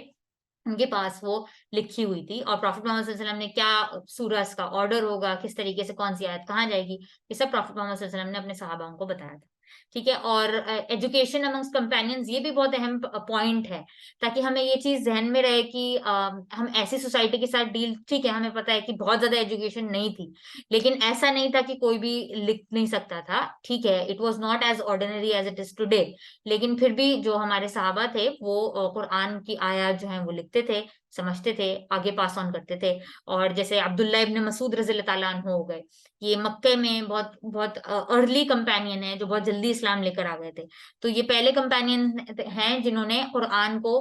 उनके पास वो लिखी हुई थी, और प्रॉफिट मोहम्मद सल्लल्लाहु अलैहि वसल्लम ने क्या सूरज का ऑर्डर होगा, किस तरीके से कौन सी आयत कहाँ जाएगी, ये सब प्रॉफिट मोहम्मद सल्लल्लाहु अलैहि वसल्लम ने अपने सहाबाओं को बताया था। ठीक है। और एजुकेशन अमंग्स कंपेनियंस, ये भी बहुत अहम पॉइंट है, ताकि हमें ये चीज जहन में रहे कि हम ऐसी सोसाइटी के साथ डील, ठीक है, हमें पता है कि बहुत ज्यादा एजुकेशन नहीं थी, लेकिन ऐसा नहीं था कि कोई भी लिख नहीं सकता था। ठीक है, it was not as ordinary as it is today, लेकिन फिर भी जो हमारे सहाबा थे वो कुरान की आयत जो है वो लिखते थे, समझते थे, आगे पास ऑन करते थे। और जैसे अब्दुल्ला इब्न मसूद रज़ी अल्लाह ताला अन्हु हो गए, ये मक्के में बहुत बहुत अर्ली कंपेनियन है, जो बहुत जल्दी इस्लाम लेकर आ गए थे। तो ये पहले कंपेनियन हैं जिन्होंने कुरान को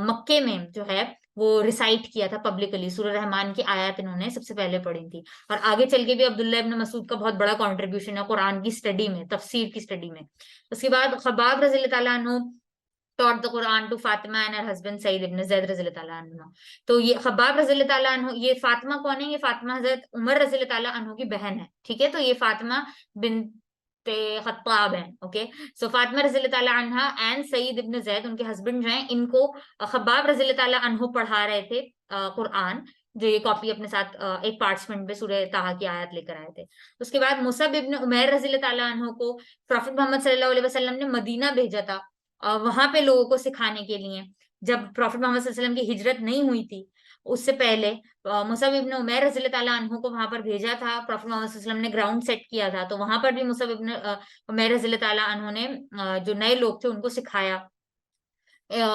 मक्के में जो है वो रिसाइट किया था पब्लिकली। सूरह रहमान की आयत इन्होंने सबसे पहले पढ़ी थी। और आगे चल के भी अब्दुल्ला इब्न मसूद का बहुत बड़ा कंट्रीब्यूशन है कुरान की स्टडी में, तफसीर की स्टडी में। उसके बाद खबाब रज़ी अल्लाह ताला अन्हु taught the Quran to Fatima and her husband Sayyid ibn Zaid रज़ी अल्लाह ताला अन्हु। तो ये खब्बाब रज़ी अल्लाह ताला अन्हु, ये फातिमा कौन है? ये फातिमा हजरत उमर रज़ी अल्लाह ताला अन्हु की बहन है। ठीक है, तो ये फातिमा बिनते खत्ताब है। ओके, सो फातिमा रज़ी अल्लाह ताला अन्हा एंड सईद इब्न जैद, उनके हस्बैंड जो हैं, इनको खब्बाब रज़ी अल्लाह ताला अन्हु पढ़ा रहे थे कुरान, जो ये कॉपी अपने साथ एक पार्चमेंट पे सूरह ताहा की आयत लेकर आए थे। उसके बाद मुसब इब्न उमैर रज़ी अल्लाह ताला अन्हु को प्रॉफिट मोहम्मद सल्लल्लाहु अलैहि वसल्लम ने मदीना भेजा था वहां पे लोगों को सिखाने के लिए। जब प्रॉफिट मोहम्मद सल्लल्लाहु अलैहि वसल्लम की हिजरत नहीं हुई थी, उससे पहले मुसब इब्न उमैर रज़ी अल्लाह ताला अन्हु को वहां पर भेजा था। प्रॉफिट मोहम्मद सल्लल्लाहु अलैहि वसल्लम ने ग्राउंड सेट किया था, तो वहां पर भी मुसब इब्न उमैर रज़ी अल्लाह ताला अन्हु ने जो नए लोग थे उनको सिखाया,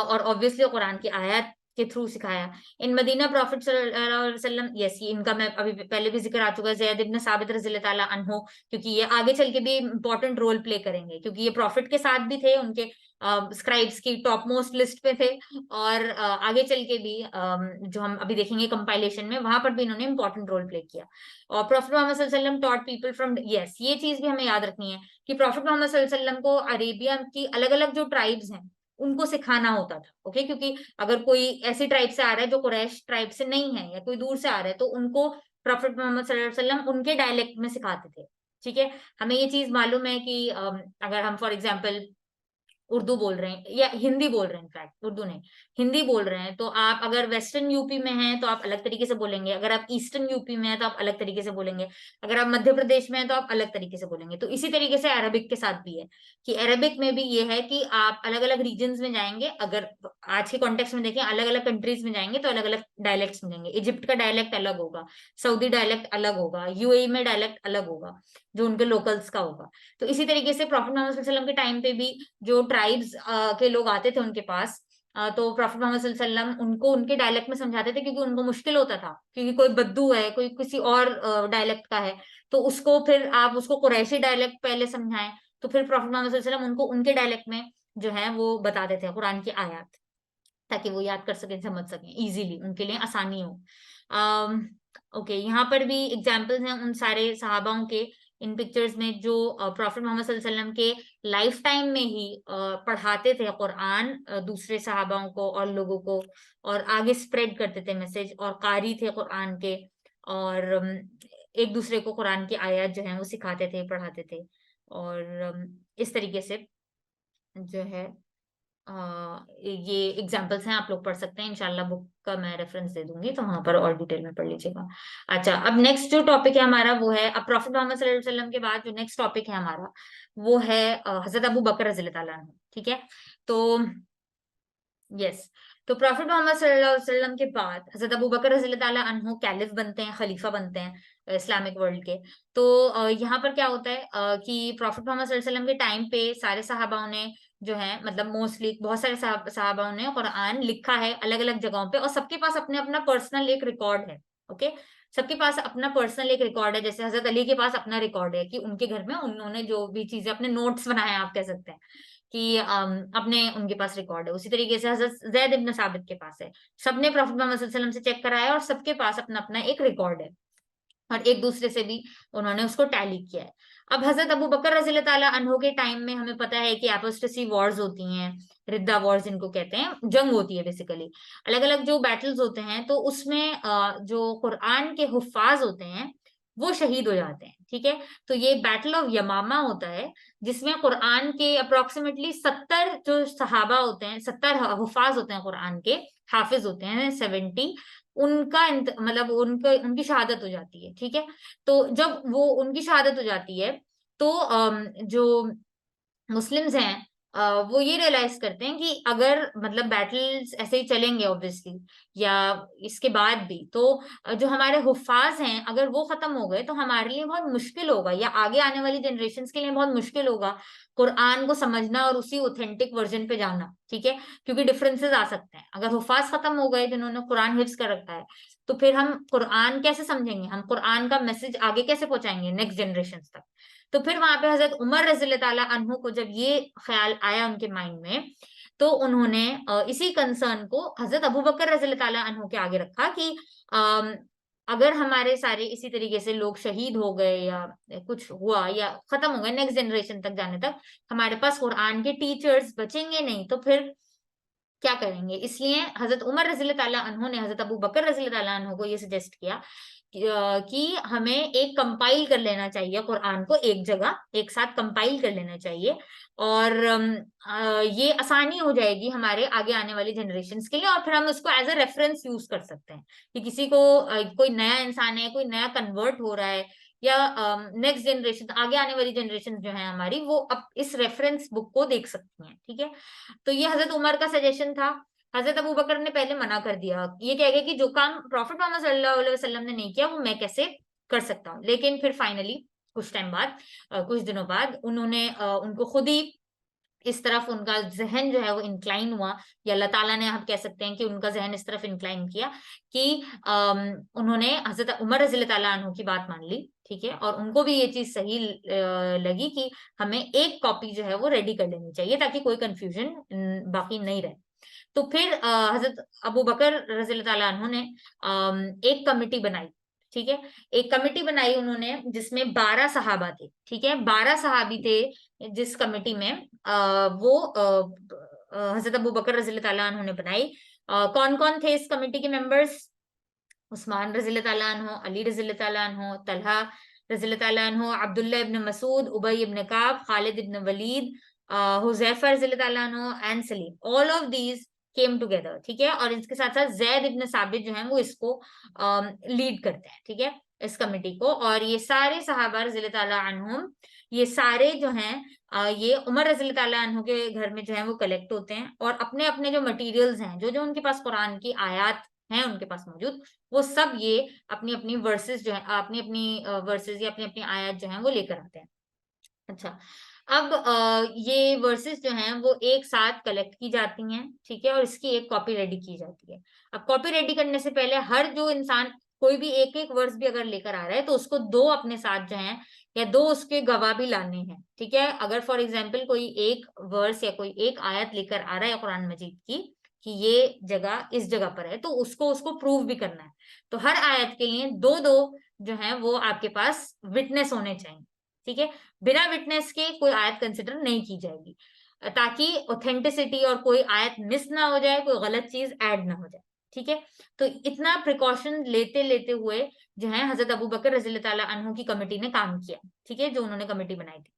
और ऑब्वियसली कुरान की आयत के थ्रू सिखाया। इन मदीना प्रॉफिट सल्लल्लाहु अलैहि वसल्लम, यस, ये इनका मैं अभी पहले भी जिक्र आ चुका है, ज़ैद इब्न साबित रज़ी अल्लाह ताला अन्हु, क्योंकि ये आगे चल के भी इंपॉर्टेंट रोल प्ले करेंगे, क्योंकि ये प्रॉफिट के साथ भी थे, उनके स्क्राइब्स की टॉप मोस्ट लिस्ट पे थे। और आगे चल के भी जो हम अभी देखेंगे कंपाइलेशन में, वहां पर भी इन्होंने इंपॉर्टेंट रोल प्ले किया। और प्रॉफिट मोहम्मद सल्लल्लाहु अलैहि वसल्लम टॉट पीपल फ्रॉम, यस, ये चीज भी हमें याद रखनी है कि प्रॉफिट मोहम्मद सल्लल्लाहु अलैहि वसल्लम को अरेबिया की अलग अलग जो ट्राइब्स हैं उनको सिखाना होता था। ओके, क्योंकि अगर कोई ऐसी ट्राइब से आ रहा है जो कुरैश ट्राइब से नहीं है, या कोई दूर से आ रहा है, तो उनको प्रॉफिट मोहम्मद सल्लल्लाहु अलैहि वसल्लम उनके डायलेक्ट में सिखाते थे। ठीक है, हमें ये चीज मालूम है कि अगर हम फॉर एग्जाम्पल उर्दू बोल रहे हैं या हिंदी बोल रहे हैं, इनफैक्ट उर्दू नहीं, हिंदी बोल रहे हैं, तो आप अगर वेस्टर्न यूपी में हैं तो आप अलग तरीके से बोलेंगे, अगर आप ईस्टर्न यूपी में हैं तो आप अलग तरीके से बोलेंगे, अगर आप मध्य प्रदेश में हैं तो आप अलग तरीके से बोलेंगे। तो इसी तरीके से अरबिक के साथ भी है, कि अरबिक में भी ये है कि आप अलग अलग रीजन में जाएंगे, अगर आज के कॉन्टेक्स्ट में देखें, अलग अलग कंट्रीज में जाएंगे तो अलग अलग डायलेक्ट्स मिलेंगे। इजिप्ट का डायलेक्ट अलग होगा, सऊदी डायलेक्ट अलग होगा, यूएई में डायलेक्ट अलग होगा, जो उनके लोकल्स का होगा। तो इसी तरीके से प्रॉफिट मोहम्मद सल्लल्लाहु अलैहि वसल्लम के टाइम पे भी जो ट्राइब्स के लोग आते थे उनके पास, तो प्रॉफिट मोहम्मद सल्लल्लाहु अलैहि वसल्लम उनको उनके डायलेक्ट में समझाते थे, क्योंकि उनको मुश्किल होता था, क्योंकि कोई बद्दू है, कोई किसी और डायलेक्ट का है, तो उसको फिर आप उसको कुरैशी डायलेक्ट पहले समझाएं, तो फिर प्रॉफिट मोहम्मद सल्लल्लाहु अलैहि वसल्लम उनको उनके डायलेक्ट में जो है वो बताते थे कुरान की आयत, ताकि वो याद कर सकें, समझ सकें इजीली, उनके लिए आसानी हो। ओके, यहाँ पर भी एग्जाम्पल्स हैं उन सारे सहाबाओं के इन पिक्चर्स में, जो प्रॉफिट मोहम्मद सल्लल्लाहु अलैहि वसल्लम के लाइफ टाइम में ही पढ़ाते थे कुरान दूसरे सहाबाओं को और लोगों को, और आगे स्प्रेड करते थे मैसेज, और कारी थे कुरान के, और एक दूसरे को कुरान की आयत जो है वो सिखाते थे, पढ़ाते थे। और इस तरीके से जो है ये एग्जाम्पल्स हैं, आप लोग पढ़ सकते हैं, इंशाल्लाह बुक का मैं रेफरेंस दे दूंगी, तो वहां पर और डिटेल में पढ़ लीजिएगा। अच्छा, अब नेक्स्ट जो टॉपिक है हमारा वो है, अब प्रॉफिट मोहम्मद सल्लल्लाहु अलैहि वसल्लम के बाद जो नेक्स्ट टॉपिक है हमारा वो है हजरत अबू बकर रज़ियल्लाहु ताला अन्हु। ठीक है, तो यस, तो प्रॉफिट मोहम्मद सल्लल्लाहु अलैहि वसल्लम के बाद हजरत अबू बकर रज़ियल्लाहु ताला अन्हु कैलिफ बनते हैं, खलीफा बनते हैं इस्लामिक वर्ल्ड के। तो यहाँ पर क्या होता है कि प्रॉफिट मोहम्मद सल्लल्लाहु अलैहि वसल्लम के टाइम पे सारे सहाबाओं ने जो है, मतलब मोस्टली बहुत सारे सहाबाओं ने कुरान लिखा है अलग अलग जगहों पे, और सबके पास अपने अपना पर्सनल एक रिकॉर्ड है। ओके, सबके पास अपना पर्सनल एक रिकॉर्ड है। जैसे हजरत अली के पास अपना रिकॉर्ड है कि उनके घर में उन्होंने जो भी चीजें, अपने नोट्स बनाए हैं, आप कह सकते हैं कि अपने उनके पास रिकॉर्ड है। उसी तरीके से हजरत जैद इब्न साबित के पास है। सबने प्रॉफिट मोहम्मद सल्लल्लाहु अलैहि वसल्लम से चेक कराया और सबके पास अपना अपना एक रिकॉर्ड है, और एक दूसरे से भी उन्होंने उसको टैली किया है। अब हजरत अबू बकर रज़ियल्लाहु ताला अन्हो के टाइम में हमें पता है कि एपोस्टेसी वॉर्स होती हैं, रिद्दा वॉर्स जिनको कहते हैं, जंग होती है बेसिकली, अलग अलग जो बैटल्स होते हैं। तो उसमें जो कुरान के हुफ्फाज होते हैं वो शहीद हो जाते हैं। ठीक है, तो ये बैटल ऑफ यमामा होता है, जिसमें कुरान के अप्रोक्सीमेटली 70 जो सहाबा होते हैं, 70 हुफ्फाज होते हैं कुरान के, हाफिज होते हैं 70, उनका मतलब उनका उनकी शहादत हो जाती है। ठीक है, तो जब वो उनकी शहादत हो जाती है तो जो मुस्लिम्स हैं वो ये रियलाइज करते हैं कि अगर मतलब बैटल्स ऐसे ही चलेंगे ऑब्वियसली, या इसके बाद भी, तो जो हमारे हुफ्फाज हैं अगर वो खत्म हो गए तो हमारे लिए बहुत मुश्किल होगा, या आगे आने वाली जनरेशन्स के लिए बहुत मुश्किल होगा कुरान को समझना और उसी ऑथेंटिक वर्जन पे जाना। ठीक है, क्योंकि डिफरेंसेस आ सकते हैं। अगर हुफ्फाज खत्म हो गए जिन्होंने कुरान हिफ्ज कर रखा है, तो फिर हम कुरान कैसे समझेंगे, हम कुरान का मैसेज आगे कैसे पहुंचाएंगे नेक्स्ट जनरेशन तक। तो फिर वहां पे हजरत उमर रज़ियल्लाहु ताला अन्हु को जब ये ख्याल आया उनके माइंड में, तो उन्होंने इसी कंसर्न को हजरत अबू बकर रज़ियल्लाहु ताला अन्हु के आगे रखा कि अम, अगर हमारे सारे इसी तरीके से लोग शहीद हो गए या कुछ हुआ या खत्म हो गए, नेक्स्ट जनरेशन तक जाने तक हमारे पास कुरान के टीचर्स बचेंगे नहीं, तो फिर क्या करेंगे। इसलिए हजरत उमर रज़ियल्लाहु ताला अन्हु ने हजरत अबू बकर रज़ियल्लाहु ताला अन्हु को ये सजेस्ट किया कि हमें एक कंपाइल कर लेना चाहिए कुरान को, एक जगह एक साथ कंपाइल कर लेना चाहिए, और ये आसानी हो जाएगी हमारे आगे आने वाली जनरेशन्स के लिए, और फिर हम उसको एज अ रेफरेंस यूज कर सकते हैं कि किसी को कोई नया इंसान है, कोई नया कन्वर्ट हो रहा है, या नेक्स्ट जनरेशन, आगे आने वाली जनरेशन जो है हमारी, वो अब इस रेफरेंस बुक को देख सकती हैं। ठीक है, तो ये हजरत उमर का सजेशन था। हजरत अबू बकर ने पहले मना कर दिया, ये कह गए कि जो काम प्रॉफिट मोहम्मद सल्लल्लाहु अलैहि वसल्लम ने नहीं किया वो मैं कैसे कर सकता हूँ। लेकिन फिर फाइनली कुछ टाइम बाद, कुछ दिनों बाद उन्होंने उनको खुद ही इस तरफ उनका जहन जो है वो इंक्लाइन हुआ, या अल्लाह ताला ने हम कह सकते हैं कि उनका जहन इस तरफ इंक्लाइन किया कि उन्होंने हजरत उमर रज़ियल्लाहु ताला अन्हु की बात मान ली। ठीक है, और उनको भी ये चीज सही लगी कि हमें एक कॉपी जो है वो रेडी कर लेनी चाहिए ताकि कोई कंफ्यूजन बाकी नहीं रहे। तो फिर हजरत अबू बकर रज़ियल्लाहु ताला अन्हु ने एक कमिटी बनाई। ठीक है, एक कमिटी बनाई उन्होंने जिसमें 12 सहाबा थे। ठीक है, 12 सहाबी थे जिस कमिटी में वो हजरत अबू बकर रज़ियल्लाहु ताला अन्हु ने बनाई। कौन कौन थे इस कमिटी के मेंबर्स? उस्मान रज़ियल्लाहु ताला अन्हु, अली रज़ियल्लाहु ताला अन्हु, तलहा रज़ियल्लाहु ताला अन्हु, अब्दुल्ला इब्न मसूद, उबई इब्न काब, खालिद इब्न वलीद, हुज़ैफा रज़ियल्लाहु ताला अन्हु and Salim, all of these came together. ठीक है, और इसके साथ साथ जैद इब्न साबित जो है वो इसको लीड करते हैं। ठीक है, इस कमिटी को, और ये सारे सहाबा रज़ियल्लाहु ताला अन्हुम, ये सारे जो हैं ये उमर रज़ियल्लाहु ताला अन्हु के घर में जो है वो कलेक्ट होते हैं, और अपने अपने जो मटेरियल्स हैं, जो जो उनके पास कुरान की आयत हैं उनके पास मौजूद, वो सब ये अपनी अपनी वर्सेस जो है, अपनी अपनी वर्सेस या अपनी अपनी आयत जो है वो लेकर आते हैं। अच्छा, अब ये वर्सेस जो हैं वो एक साथ कलेक्ट की जाती हैं। ठीक है, और इसकी एक कॉपी रेडी की जाती है। अब कॉपी रेडी करने से पहले हर जो इंसान कोई भी एक एक वर्स भी अगर लेकर आ रहा है तो उसको दो अपने साथ जो है, या दो उसके गवाह भी लाने हैं। ठीक है, अगर फॉर एग्जाम्पल कोई एक वर्स या कोई एक आयत लेकर आ रहा है कुरान मजीद की कि ये जगह इस जगह पर है, तो उसको उसको प्रूव भी करना है। तो हर आयत के लिए दो दो जो है वो आपके पास विटनेस होने चाहिए। ठीक है, बिना विटनेस के कोई आयत कंसिडर नहीं की जाएगी, ताकि ऑथेंटिसिटी और कोई आयत मिस ना हो जाए, कोई गलत चीज ऐड ना हो जाए। ठीक है, तो इतना प्रिकॉशन लेते लेते हुए जो है हजरत अबू बकर रज़ियल्लाहु ताला अन्हु की कमेटी ने काम किया। ठीक है, जो उन्होंने कमेटी बनाई थी।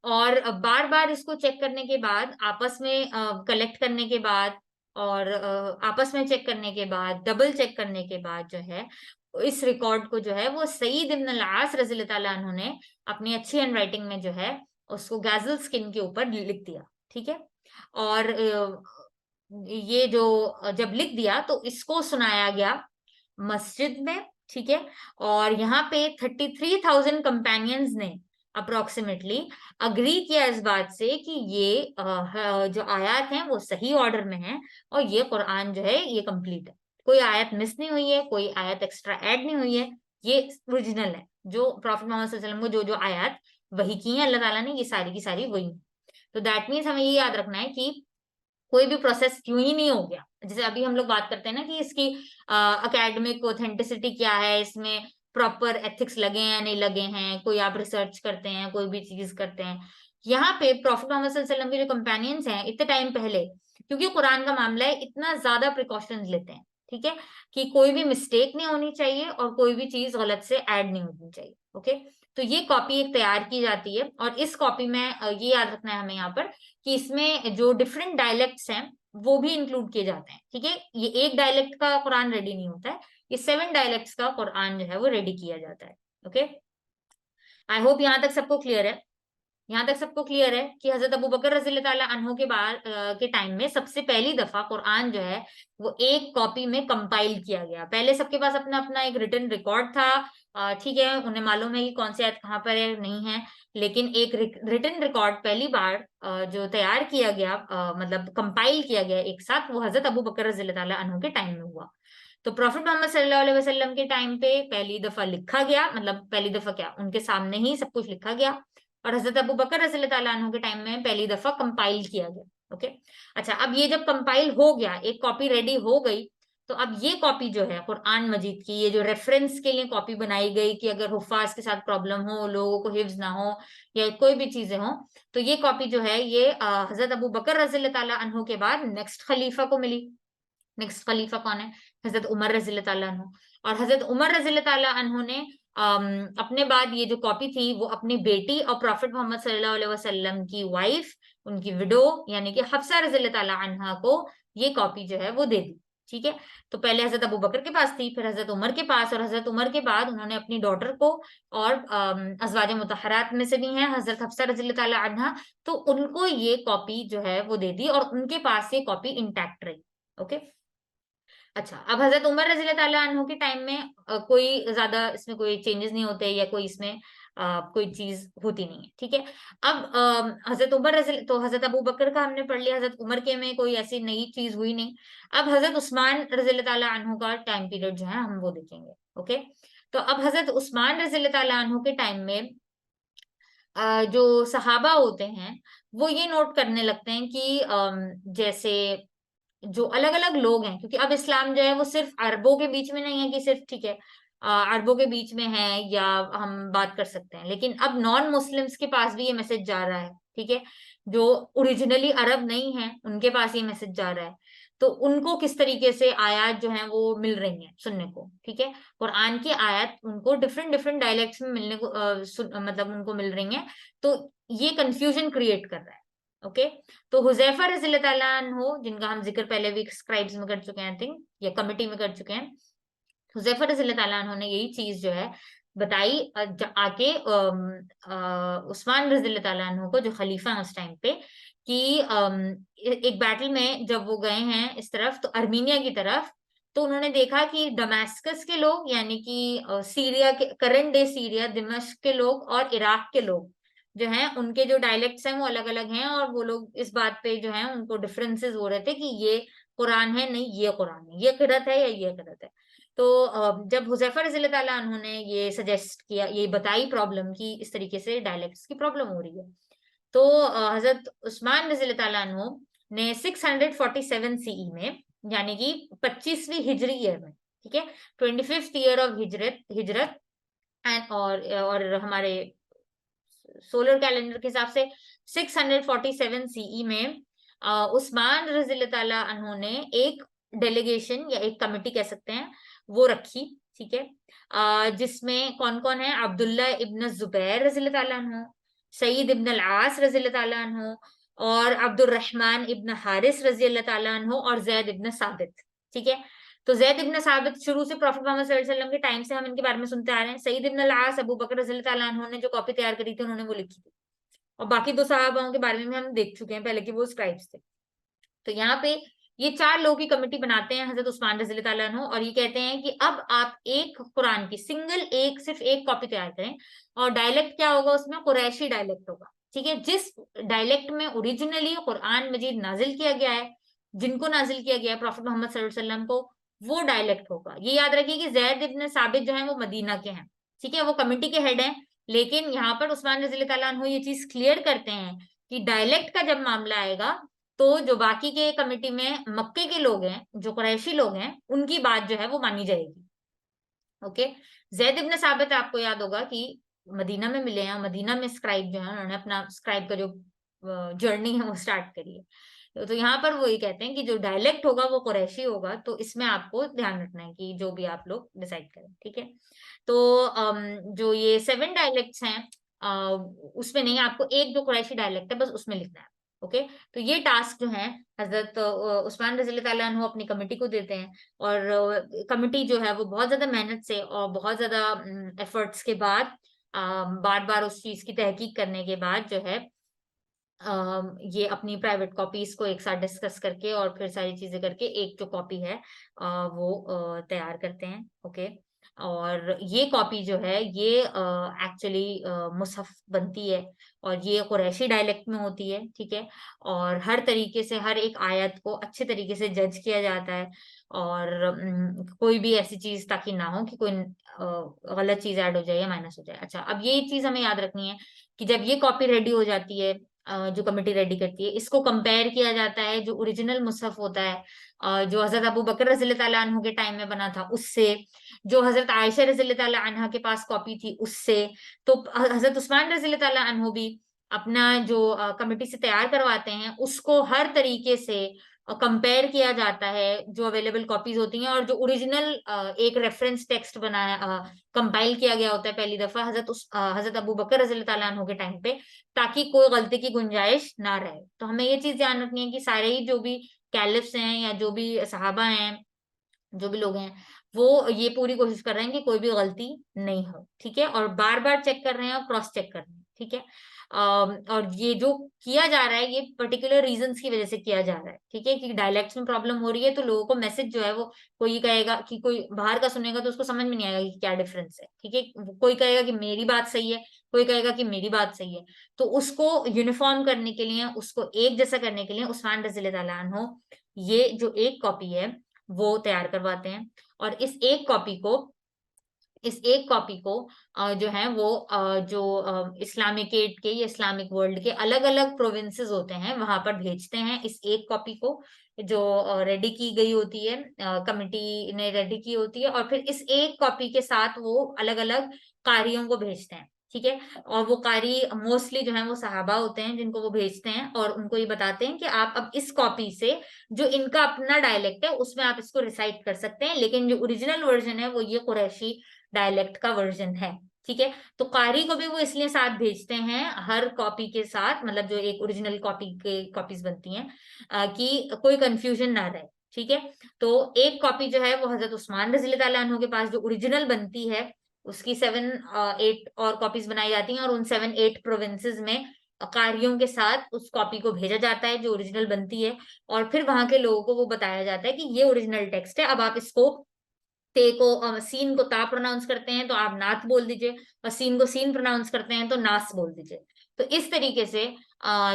और बार बार इसको चेक करने के बाद, आपस में कलेक्ट करने के बाद, और आपस में चेक करने के बाद, डबल चेक करने के बाद जो है, इस रिकॉर्ड को जो है वो सईद इब्न अल-आस रज़ियल्लाहु ताला अन्हु ने अपनी अच्छी हैंड राइटिंग में जो है उसको गैजल स्किन के ऊपर लिख दिया। ठीक है। और ये जो जब लिख दिया तो इसको सुनाया गया मस्जिद में। ठीक है। और यहाँ पे 33,000 कंपेनियंस ने अप्रोक्सीमेटली अग्री किया इस बात से कि ये जो आयत हैं वो सही ऑर्डर में है, और ये कुरान जो है ये कंप्लीट है, कोई आयत मिस नहीं हुई है, कोई आयत एक्स्ट्रा ऐड नहीं हुई है, ये ओरिजिनल है। जो प्रॉफिट मोहम्मद सल्लल्लाहु अलैहि वसल्लम को जो आयत वही की है अल्लाह ताला ने, ये सारी की सारी वही है। तो दैट मीन्स हमें ये याद रखना है कि कोई भी प्रोसेस क्यों ही नहीं हो गया। जैसे अभी हम लोग बात करते हैं ना कि इसकी एकेडमिक ऑथेंटिसिटी क्या है, इसमें प्रॉपर एथिक्स लगे हैं या नहीं लगे हैं, कोई आप रिसर्च करते हैं, कोई भी चीज करते हैं। यहाँ पे प्रॉफिट मोहम्मद सल्लल्लाहु अलैहि वसल्लम के जो कंपेनियंस हैं इतने टाइम पहले, क्योंकि कुरान का मामला है, इतना ज्यादा प्रिकॉशंस लेते हैं। ठीक है। कि कोई भी मिस्टेक नहीं होनी चाहिए और कोई भी चीज गलत से ऐड नहीं होनी चाहिए। ओके। तो ये कॉपी एक तैयार की जाती है, और इस कॉपी में ये याद रखना है हमें यहाँ पर कि इसमें जो डिफरेंट डायलेक्ट्स हैं वो भी इंक्लूड किए जाते हैं। ठीक है। ये एक डायलेक्ट का कुरान रेडी नहीं होता है, ये 7 डायलेक्ट्स का कुरान जो है वो रेडी किया जाता है। ओके। आई होप यहाँ तक सबको क्लियर है। यहाँ तक सबको क्लियर है कि हजरत अबू बकर रज़ियल्लाहु ताला अन्हु के बाद के टाइम में सबसे पहली दफा कुरान जो है वो एक कॉपी में कंपाइल किया गया। पहले सबके पास अपना अपना एक रिटन रिकॉर्ड था। ठीक है, उन्हें मालूम है कि कौन सी आयत कहाँ पर है, नहीं है, लेकिन एक रिटन रिकॉर्ड पहली बार जो तैयार किया गया, मतलब कंपाइल किया गया एक साथ, वो हजरत अबू बकर रज़ियल्लाहु ताला अन्हु के टाइम में हुआ। तो प्रॉफिट मोहम्मद सल्लल्लाहु अलैहि वसल्लम के टाइम पे पहली दफा लिखा गया, मतलब पहली दफा क्या, उनके सामने ही सब कुछ लिखा गया। और हजरत अबू बकर रज़ियल्लाहु ताला अन्हु के टाइम में पहली दफा कंपाइल किया गया। ओके। अच्छा, अब ये जब कंपाइल हो गया, एक कॉपी रेडी हो गई, तो अब ये कॉपी जो है कुरान मजीद की, ये जो रेफरेंस के लिए कॉपी बनाई गई कि अगर हुफाज के साथ प्रॉब्लम हो, लोगों को हिफ्ज ना हो या कोई भी चीजें हो, तो ये कॉपी जो है ये हजरत अबू बकर रज़ियल्लाहु ताला अन्हु के बाद नेक्स्ट खलीफा को मिली। नेक्स्ट खलीफा कौन है? हजरत उमर रज़ियल्लाहु ताला अन्हु। और हजरत उमर रज़ियल्लाहु ताला अन्हु ने अपने बाद ये जो कॉपी थी वो अपनी बेटी और प्रॉफिट मोहम्मद सल्लल्लाहु अलैहि वसल्लम की वाइफ, उनकी विडो यानी कि हफ्सा रज़ियल्लाहु ताला अन्हा को ये कॉपी जो है वो दे दी। ठीक है। तो पहले हजरत अबू बकर के पास थी, फिर हजरत उमर के पास, और हजरत उमर के बाद उन्होंने अपनी डॉटर को, और अजवाज मुतहरात में से भी हैं हजरत हफ्सा रज़ियल्लाहु ताला अन्हा, तो उनको ये कॉपी जो है वो दे दी, और उनके पास ये कॉपी इंटैक्ट रही। ओके। अच्छा, अब हजरत उमर रज़ियल्लाहु ताला अन्हु के टाइम में कोई ज्यादा इसमें कोई चेंजेस नहीं होते, या कोई इसमें कोई चीज होती नहीं है। ठीक है। अब हजरत उमर रज़ी तो हजरत अबू बकर का हमने पढ़ लिया, हजरत उमर के में कोई ऐसी नई चीज हुई नहीं। अब हजरत उस्मान रज़ियल्लाहु ताला अन्हु का टाइम पीरियड जो है हम वो देखेंगे। ओके। तो अब हजरत उस्मान रज़ियल्लाहु ताला अन्हु के टाइम में जो सहाबा होते हैं वो ये नोट करने लगते हैं कि जैसे जो अलग अलग लोग हैं, क्योंकि अब इस्लाम जो है वो सिर्फ अरबों के बीच में नहीं है कि सिर्फ, ठीक है, अरबों के बीच में है या हम बात कर सकते हैं, लेकिन अब नॉन मुस्लिम्स के पास भी ये मैसेज जा रहा है। ठीक है। जो ओरिजिनली अरब नहीं है उनके पास ये मैसेज जा रहा है। तो उनको किस तरीके से आयत जो है वो मिल रही हैं सुनने को। ठीक है। कुरान की आयत उनको डिफरेंट डिफरेंट डायलेक्ट्स में मिलने को मतलब उनको मिल रही हैं। तो ये कंफ्यूजन क्रिएट कर रहा है। ओके। तो हुजैफा रज़ियल्लाहु ताला अन्हु, जिनका हम जिक्र पहले भी स्क्राइब्स में कर चुके हैं, आई थिंक, या कमिटी में कर चुके हैं, हुजैफा रज़ियल्लाहु ताला अन्हु ने यही चीज जो है बताई आके उस्मान रज़ियल्लाहु ताला अन्हु को, जो खलीफा है उस टाइम पे, कि एक बैटल में जब वो गए हैं इस तरफ, तो अर्मीनिया की तरफ, तो उन्होंने देखा कि दमास्कस के लोग, यानी कि सीरिया के, करंट डे सीरिया, दिमश्क के लोग और इराक के लोग जो हैं, उनके जो डायलेक्ट्स हैं वो अलग अलग हैं, और वो लोग इस बात पे जो है उनको डिफरेंसेस हो रहे थे कि ये कुरान है, नहीं ये कुरान है, ये किरत है या ये किरत है। तो जब हुजैफा रज़ियल्लाहु ताला अन्हु ने ये सजेस्ट किया, ये बताई प्रॉब्लम की इस तरीके से डायलेक्ट्स की प्रॉब्लम हो रही है, तो हजरत उस्मान रज़ियल्लाहु ताला अन्हु ने 647 सीई में, यानी कि 25वीं हिजरी ईयर में, ठीक है, 25th ईयर ऑफ हिजरत हिजरत एंड, और हमारे सोलर कैलेंडर के हिसाब से 647 सीई में उस्मान रज़ियल्लाहु ताला अन्हु ने एक डेलीगेशन या एक कमिटी कह सकते हैं वो रखी। ठीक है। जिसमें कौन कौन है? अब्दुल्ला इब्न जुबैर रज़ियल्लाहु ताला अन्हु, सईद इब्न अल आस रज़ी अल्लाह ताला अन्हु, और अब्दुर्रहमान इब्न हारिस रज़ी अल्लाह ताला अन्हु, और जैद इब्न साबित। ठीक है, तो जैद इब्न साबित शुरू से प्रॉफिट मोहम्मद सल्लल्लाहु अलैहि वसल्लम के टाइम से हम इनके बारे में सुनते आ रहे हैं। सईद इब्न अल आस अबू बकर रज़ी अल्लाह ताला अन्हु ने जो कॉपी तैयार करी थी, उन्होंने वो लिखी थी। और बाकी दो सहाबाओं के बारे में हम देख चुके हैं पहले कि वो स्क्राइब्स थे। तो यहाँ पे ये 4 लोगों की कमिटी बनाते हैं हजरत उस्मान रज़ी अल्लाह ताला अन्हु, और ये कहते हैं कि अब आप एक कुरान की सिर्फ एक कॉपी तैयार करें, और डायलेक्ट क्या होगा उसमें, कुरैशी डायलेक्ट होगा। ठीक है, जिस डायलेक्ट में ओरिजिनली कुरान मजीद नाजिल किया गया है, जिनको नाजिल किया गया है प्रॉफिट मोहम्मद सल्लल्लाहु अलैहि वसल्लम को, वो डायलेक्ट होगा। ये याद रखिए कि जैद इब्न साबित जो है वो मदीना के हैं। ठीक है, वो कमिटी के हेड हैं, लेकिन यहाँ पर उस्मान रज़ी अल्लाह ताला अन्हु ये चीज क्लियर करते हैं कि डायलेक्ट का जब मामला आएगा, तो जो बाकी के कमिटी में मक्के के लोग हैं, जो कुरैशी लोग हैं, उनकी बात जो है वो मानी जाएगी। ओके, जैद इब्न साबित आपको याद होगा कि मदीना में मिले हैं, मदीना में स्क्राइब जो है उन्होंने अपना स्क्राइब का जो जर्नी है वो स्टार्ट करी है। तो यहाँ पर वो ये कहते हैं कि जो डायलेक्ट होगा वो कुरैशी होगा। तो इसमें आपको ध्यान रखना है कि जो भी आप लोग डिसाइड करें। ठीक है, तो जो ये 7 डायलेक्ट्स हैं, उसमें नहीं, आपको एक जो कुरैशी डायलेक्ट है बस उसमें लिखना है। ओके, तो ये टास्क जो है हजरत उस्मान रज़ी अल्लाह ताला अन्हु अपनी कमेटी को देते हैं, और कमेटी जो है वो बहुत ज्यादा मेहनत से और बहुत ज्यादा एफर्ट्स के बाद, बार बार उस चीज की तहकीक करने के बाद जो है, ये अपनी प्राइवेट कॉपीज को एक साथ डिस्कस करके और फिर सारी चीजें करके एक जो कॉपी है वो तैयार करते हैं। ओके, और ये कॉपी जो है ये एक्चुअली मुसहफ बनती है, और ये कुरैशी डायलेक्ट में होती है। ठीक है, और हर तरीके से हर एक आयत को अच्छे तरीके से जज किया जाता है, और कोई भी ऐसी चीज ताकि ना हो कि कोई गलत चीज ऐड हो जाए या माइनस हो जाए। अच्छा, अब ये चीज हमें याद रखनी है कि जब ये कॉपी रेडी हो जाती है, जो कमेटी रेडी करती है, इसको कंपेयर किया जाता है जो ओरिजिनल मुसहफ होता है, जो हजरत अबू बकर रज़ी अल्लाह ताला अन्हु के टाइम में बना था उससे, जो हजरत आयशा रज़ी अल्लाह ताला अन्हा के पास कॉपी थी उससे। तो हजरत उस्मान रज़ी अल्लाह ताला अन्हु भी अपना जो कमेटी से तैयार करवाते हैं उसको हर तरीके से कंपेयर किया जाता है, जो अवेलेबल कॉपीज होती हैं, और जो ओरिजिनल एक रेफरेंस टेक्स्ट बनाया कंपाइल किया गया होता है पहली दफा हजरत अबू बकर रज़ी अल्लाह ताला अन्हु के टाइम पे, ताकि कोई गलती की गुंजाइश ना रहे। तो हमें ये चीज ध्यान रखनी है कि सारे ही जो भी कैलिफ्स हैं या जो भी सहाबा हैं, जो भी लोग हैं, वो ये पूरी कोशिश कर रहे हैं कि कोई भी गलती नहीं हो। ठीक है, और बार बार चेक कर रहे हैं और क्रॉस चेक कर रहे हैं। ठीक है, और ये जो किया जा रहा है ये पर्टिकुलर रीजंस की वजह से किया जा रहा है। ठीक है, कि डायलेक्ट्स में प्रॉब्लम हो रही है, तो लोगों को मैसेज जो है वो, कोई कहेगा कि, कोई बाहर का सुनेगा तो उसको समझ में नहीं आएगा कि क्या डिफरेंस है। ठीक है, कोई कहेगा कि मेरी बात सही है, कोई कहेगा कि मेरी बात सही है। तो उसको यूनिफॉर्म करने के लिए, उसको एक जैसा करने के लिए उस्मान रज़ी अल्लाह ताला अन्हु ये जो एक कॉपी है वो तैयार करवाते हैं। और इस एक कॉपी को जो है वो जो इस्लामिक एड के या इस्लामिक वर्ल्ड के अलग अलग प्रोविंसेस होते हैं वहां पर भेजते हैं। इस एक कॉपी को जो रेडी की गई होती है, कमिटी ने रेडी की होती है, और फिर इस एक कॉपी के साथ वो अलग अलग कारियों को भेजते हैं। ठीक है, और वो कारी मोस्टली जो है वो सहाबा होते हैं जिनको वो भेजते हैं, और उनको ये बताते हैं कि आप अब इस कॉपी से, जो इनका अपना डायलेक्ट है उसमें आप इसको रिसाइट कर सकते हैं, लेकिन जो ओरिजिनल वर्जन है वो ये कुरैशी डायलेक्ट का वर्जन है। ठीक है, तो कारी को भी वो इसलिए साथ भेजते हैं हर कॉपी के साथ, मतलब जो एक ओरिजिनल कॉपी के कॉपीज बनती हैं, कि कोई कंफ्यूजन ना रहे। ठीक है, तो एक कॉपी जो है वो हजरत उस्मान रज़ी अल्लाह ताला अन्हु के पास जो ओरिजिनल बनती है, उसकी 7-8 और कॉपीज बनाई जाती हैं, और उन 7-8 प्रोविंसेस में कारियों के साथ उस कॉपी को भेजा जाता है जो ओरिजिनल बनती है, और फिर वहां के लोगों को वो बताया जाता है कि ये ओरिजिनल टेक्स्ट है, अब आप इसको ते को सीन को ता प्रोनाउंस करते हैं तो आप नाथ बोल दीजिए, और सीन को सीन प्रोनाउंस करते हैं तो नास बोल दीजिए। तो इस तरीके से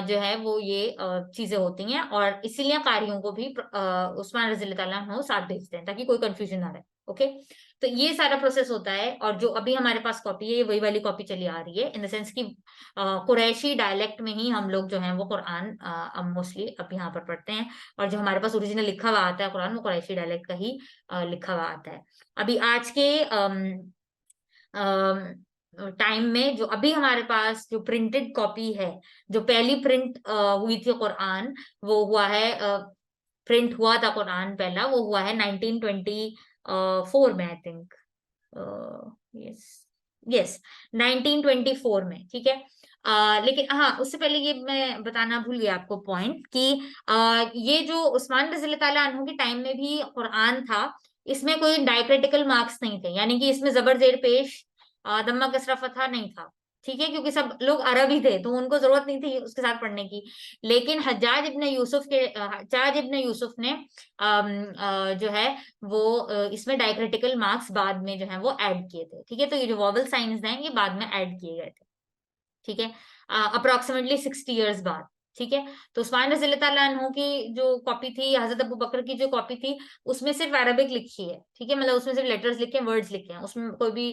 जो है वो ये चीजें होती हैं, और इसीलिए कारियों को भी उस्मान रज़ी अल्लाह ताला अन्हु साथ भेजते हैं ताकि कोई कंफ्यूजन ना रहे। ओके, तो ये सारा प्रोसेस होता है, और जो अभी हमारे पास कॉपी है ये वही वाली कॉपी चली आ रही है, इन द सेंस कि कुरैशी डायलेक्ट में ही हम लोग जो है वो कुरान अब मोस्टली अब यहाँ पर पढ़ते हैं, और जो हमारे पास ओरिजिनल लिखा हुआ आता है कुरान वो कुरैशी डायलेक्ट का ही लिखा हुआ आता है। अभी आज के टाइम में जो अभी हमारे पास जो प्रिंटेड कॉपी है, जो पहली प्रिंट हुई थी कुरान, वो हुआ है, प्रिंट हुआ था कुरान पहला, वो हुआ है 1924 में, आई थिंक। यस, यस, 1924 में। ठीक है, लेकिन हाँ, उससे पहले ये मैं बताना भूल गया आपको पॉइंट कि ये जो उस्मान रज़ी अल्लाह ताला अन्हु के टाइम में भी कुरान था, इसमें कोई डायक्रिटिकल मार्क्स नहीं थे, यानी कि इसमें जबर जेर पेश दम्मा कसरा फतहा नहीं था। ठीक है, क्योंकि सब लोग अरब ही थे, तो उनको जरूरत नहीं थी उसके साथ पढ़ने की। लेकिन हज्जाज इब्न यूसुफ ने जो है वो इसमें डायक्रिटिकल मार्क्स बाद में जो है वो ऐड किए थे। ठीक है, तो ये जो वॉवल साइंस हैं ये बाद में ऐड किए गए थे। ठीक है, अप्रोक्सीमेटली 60 ईयर्स बाद। ठीक है, तो उस्मान रज़ी अल्लाह ताला अन्हु की जो कॉपी थी, हजरत अबू बकर की जो कॉपी थी, उसमें सिर्फ अरबिक लिखी है। ठीक है, मतलब उसमें सिर्फ लेटर्स लिखे हैं, वर्ड्स लिखे हैं, उसमें कोई भी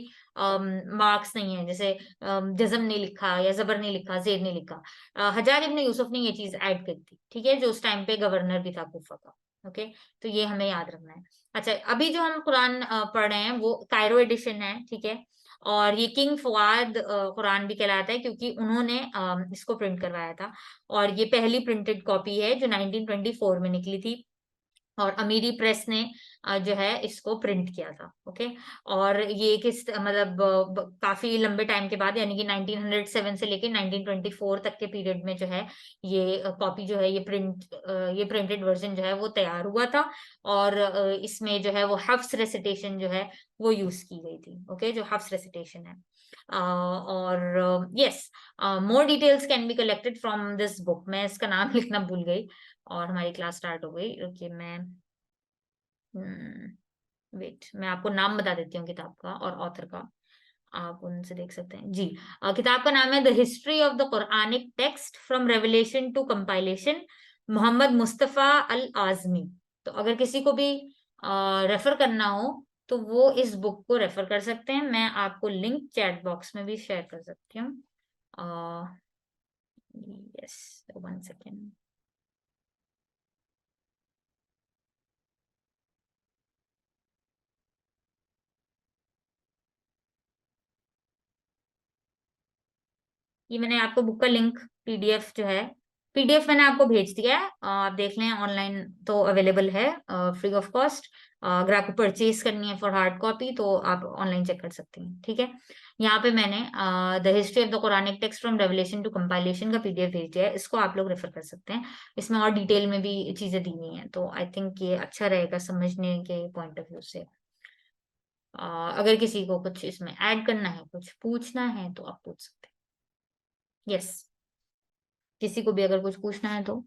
मार्क्स नहीं है, जैसे जज्म नहीं लिखा या जबर नहीं लिखा, जेर नहीं लिखा। हज्जाज इब्न यूसुफ ने ये चीज ऐड कर दी। ठीक है, जो उस टाइम पे गवर्नर भी था कूफा का। ओके, तो ये हमें याद रखना है। अच्छा, अभी जो हम कुरान पढ़ रहे हैं वो कायरो एडिशन है। ठीक है, और ये किंग फवाद कुरान भी कहलाता है, क्योंकि उन्होंने इसको प्रिंट करवाया था। और ये पहली प्रिंटेड कॉपी है जो 1924 में निकली थी, और अमीरी प्रेस ने जो है इसको प्रिंट किया था। ओके, और ये किस मतलब काफी लंबे टाइम के बाद, यानी कि 1907 से लेके 1924 तक के पीरियड में जो है ये कॉपी जो है ये प्रिंटेड वर्जन जो है वो तैयार हुआ था। और इसमें जो है वो हफ्स रेसिटेशन जो है वो यूज की गई थी। ओके, जो हफ्स रेसिटेशन है। और yes, more details can be collected from this book. मैं इसका नाम लिखना भूल गई और हमारी क्लास स्टार्ट हो गई। रुकिए, वेट, मैं आपको नाम बता देती हूँ किताब का और ऑथर का, आप उनसे देख सकते हैं जी। किताब का नाम है the history of the Quranic text from revelation to compilation, Mohammad Mustafa Al Azami. तो अगर किसी को भी रेफर करना हो तो वो इस बुक को रेफर कर सकते हैं। मैं आपको लिंक चैट बॉक्स में भी शेयर कर सकती हूँ। Yes, 1 second. ये मैंने आपको बुक का लिंक, पीडीएफ जो है, पीडीएफ मैंने आपको भेज दिया है, आप देख लें, ऑनलाइन तो अवेलेबल है फ्री ऑफ कॉस्ट। अगर आपको परचेज करनी है फॉर हार्ड कॉपी तो आप ऑनलाइन चेक कर सकते हैं। ठीक है, यहाँ पे मैंने the history of the Quranic text from revelation to compilation का पीडीएफ भेज दिया है, इसको आप लोग रेफर कर सकते हैं। इसमें और डिटेल में भी चीजें दी हुई हैं, तो आई थिंक ये अच्छा रहेगा समझने के पॉइंट ऑफ व्यू से। अगर किसी को कुछ इसमें ऐड करना है, कुछ पूछना है, तो आप पूछ सकते हैं। यस, किसी को भी अगर कुछ पूछना है तो।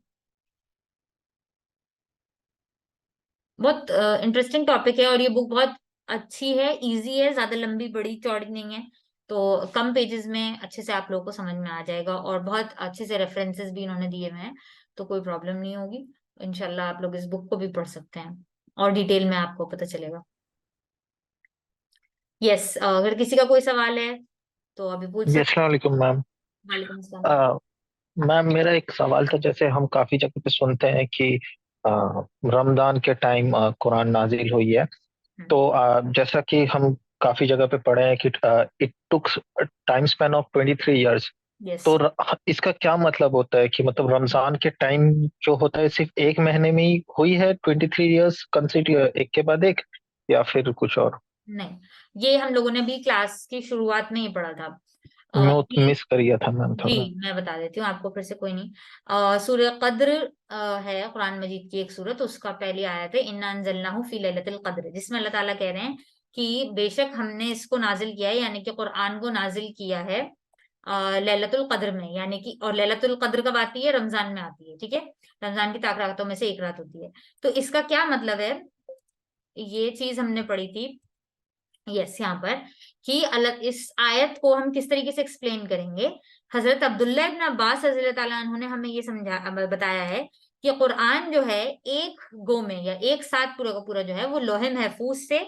बहुत इंटरेस्टिंग टॉपिक है, और ये बुक बहुत अच्छी है, इजी है, ज्यादा लंबी बड़ी चौड़ी नहीं है। तो कम पेजेस में अच्छे से आप लोगों को समझ में आ जाएगा, और बहुत अच्छे से रेफरेंसेस भी इन्होंने दिए हुए हैं, तो कोई प्रॉब्लम नहीं होगी। इंशाल्लाह आप लोग इस बुक को भी पढ़ सकते हैं और डिटेल में आपको पता चलेगा। यस, अगर किसी का कोई सवाल है तो अभी पूछ जी, सकते अस्सलाम वालेकुम मैम। हैं। वालेकुम सलाम। अ, मैम, मेरा एक सवाल था। जैसे हम काफी जगह पे सुनते हैं कि अ, रमजान के टाइम कुरान नाजिल हुई है। तो जैसा कि हम काफी जगह पे पढ़े हैं कि it took time span of 23 years. Yes, तो इसका क्या मतलब होता है कि मतलब रमजान के टाइम जो होता है सिर्फ एक महीने में ही हुई है 23 इयर्स कंसिडर एक के बाद एक, या फिर कुछ और? नहीं, ये हम लोगों ने भी क्लास की शुरुआत में ही पढ़ा था। मैं मिस कर गया था मैम जी, थोड़ा। मैं बता देती हूँ आपको फिर से, कोई नहीं। सूरह कद्र है कुरान मजीद की एक सूरत, उसका पहले आयत है इन्ना अंजलनाहु फी लैलतिल कद्र, जिसमें अल्लाह ताला कह रहे हैं कि बेशक हमने इसको नाजिल किया है, यानी कि कुरान को नाजिल किया है लैलतुल कद्र में, यानी कि, और लैलतुल कद्र कब आती है? रमजान में आती है। ठीक है, रमजान की ताक रातों में से एक रात होती है। तो इसका क्या मतलब है, ये चीज हमने पढ़ी थी। यस, यहाँ पर कि अलग इस आयत को हम किस तरीके से एक्सप्लेन करेंगे। हजरत अब्दुल्ला इब्न अब्बास रज़ियल्लाहु ताला अन्हु ने हमें ये बताया है कि कुरान जो है एक गो में या एक साथ पूरा का पूरा जो है वो लोहे महफूज से,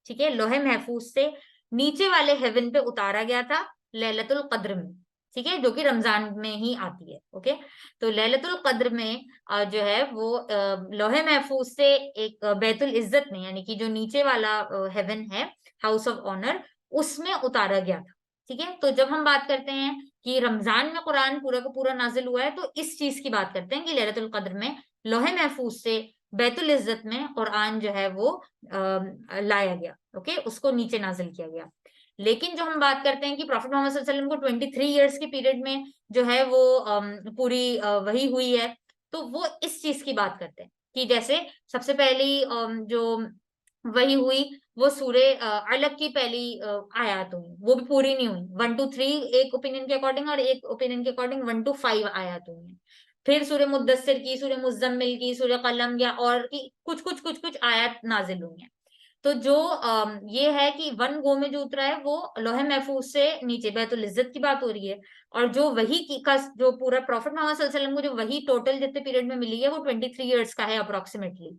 ठीक है, लोहे महफूज से नीचे वाले हेवन पे उतारा गया था लैलतुल कद्र में। ठीक है, जो कि रमजान में ही आती है। ओके, तो लैलतुल कद्र में जो है वो लोहे महफूज से एक बैतुल इज्जत में, यानी कि जो नीचे वाला हेवन है, हाउस ऑफ ऑनर, उसमें उतारा गया था। ठीक है, तो जब हम बात करते हैं कि रमजान में कुरान पूरा का पूरा नाजिल हुआ है, तो इस चीज की बात करते हैं कि लैलतुल कद्र में लोहे महफूज से बैतुल इज्जत में कुरान जो है वो लाया गया। ओके, उसको नीचे नाजिल किया गया। लेकिन जो हम बात करते हैं कि प्रॉफिट मोहम्मद सल्लल्लाहु अलैहि वसल्लम को 23 ईयर्स के पीरियड में जो है वो पूरी वही हुई है, तो वो इस चीज की बात करते हैं कि जैसे सबसे पहली जो वही हुई वो सूरे अलग की पहली आयत हुई, वो भी पूरी नहीं हुई, 1 to 3 एक ओपिनियन के अकॉर्डिंग, और एक ओपिनियन के अकॉर्डिंग 1 to 5 आयत हुई है। फिर सूर्य मुद्दस्सिर की, सूर्य मुज़्ज़म्मिल की, सूर्य कलम या और की कुछ आयत नाजिल हुई हैं। तो जो ये है कि वन गो में जो उतरा है वो लोहे महफूज से नीचे बैतुल इज्जत की बात हो रही है, और जो वही की का जो पूरा प्रॉफिट मोहम्मद सल्लल्लाहु अलैहि वसल्लम को जो वही टोटल जितने पीरियड में मिली है वो 23 ईयर्स का है अप्रोक्सीमेटली,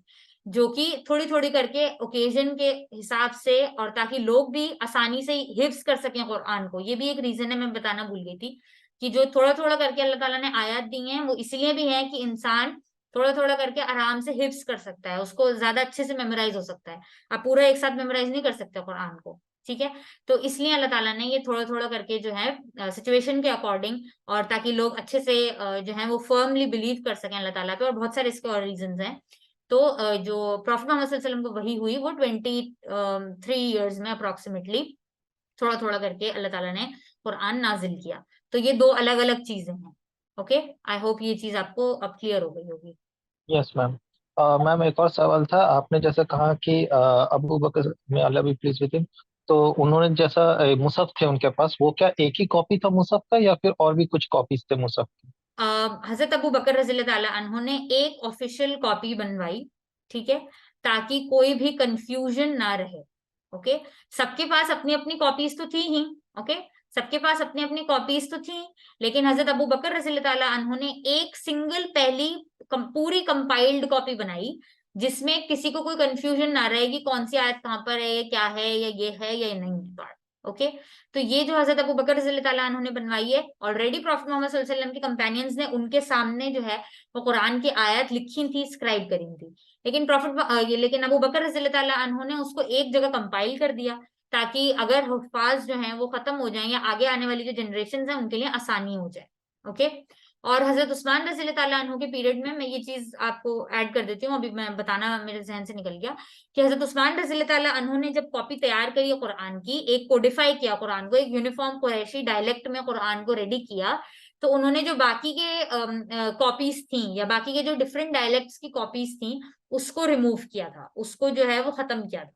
जो कि थोड़ी थोड़ी करके ओकेजन के हिसाब से, और ताकि लोग भी आसानी से हिफ्ज कर सकें कुरान को। ये भी एक रीजन है, मैं बताना भूल गई थी कि जो थोड़ा थोड़ा करके अल्लाह ताला ने आयत दी हैं वो इसलिए भी है कि इंसान थोड़ा थोड़ा करके आराम से हिफ्ज कर सकता है, उसको ज्यादा अच्छे से मेमोराइज हो सकता है। आप पूरा एक साथ मेमोराइज नहीं कर सकते कुरान को, ठीक है। तो इसलिए अल्लाह ताला ने ये थोड़ा थोड़ा करके जो है सिचुएशन के अकॉर्डिंग, और ताकि लोग अच्छे से जो है वो फर्मली बिलीव कर सकें अल्लाह ताला पे, और बहुत सारे इसके और रीजन हैं। तो जो प्रॉफिट मोहम्मद सल्लल्लाहु अलैहि वसल्लम को वही हुई वो 23 ईयर्स में अप्रोक्सीमेटली, थोड़ा थोड़ा करके अल्लाह ताला ने कुरान नाजिल किया। तो ये दो अलग अलग चीजें हैं। ओके, आई होप ये चीज आपको अब क्लियर हो गई होगी। Yes ma'am. मैम एक और सवाल था, आपने जैसे कहा कि अबू बकर में अल्लाह भी प्लीज विद हिम, तो उन्होंने जैसा मुसहफ थे उनके पास, वो क्या एक ही कॉपी था मुसहफ का या फिर और भी कुछ कॉपीज थे मुसहफ की? हजरत अबू बकर रज़ी ताला अन्हु ने एक ऑफिशियल कॉपी बनवाई, ठीक है, ताकि कोई भी कंफ्यूजन ना रहे। ओके, सबके पास अपनी अपनी कॉपीज तो थी ही। ओके, सबके पास अपनी अपनी कॉपीज तो थी, लेकिन हजरत अबू बकर रज़ी ताला अन्हु ने एक सिंगल पहली पूरी कंपाइल्ड कॉपी बनाई, जिसमें किसी को कोई कंफ्यूजन ना रहे कि कौन सी आयत कहाँ पर है, ये क्या है, या ये है या नहीं है। ओके, तो ये जो हजरत अबू बकर रज़ी ताला अन्हु ने बनवाई है, ऑलरेडी प्रॉफिट मोहम्मद सल्लल्लाहु अलैहि वसल्लम के कंपेनियंस ने उनके सामने जो है वो कुरान की आयत लिखी थी, स्क्राइब करी थी। लेकिन अबू बकर रज़ी ताला अन्हु ने उसको एक जगह कंपाइल कर दिया, ताकि अगर हुफ्फाज जो हैं वो खत्म हो जाएं या आगे आने वाली जो जनरेशन है उनके लिए आसानी हो जाए। ओके, और हजरत उस्मान रज़ी ताला अन्हु के पीरियड में, मैं ये चीज आपको ऐड कर देती हूँ, अभी मैं बताना मेरे जहन से निकल गया, कि हजरत उस्मान रज़ी ताला अन्हु ने जब कॉपी तैयार करी कुरान की, एक कोडिफाई किया कुरान को, एक यूनिफॉर्म कुरैशी डायलेक्ट में कुरान को रेडी किया, तो उन्होंने जो बाकी के कॉपीज थी या बाकी के जो डिफरेंट डायलेक्ट्स की कॉपीज थी उसको रिमूव किया था, उसको जो है वो खत्म किया था।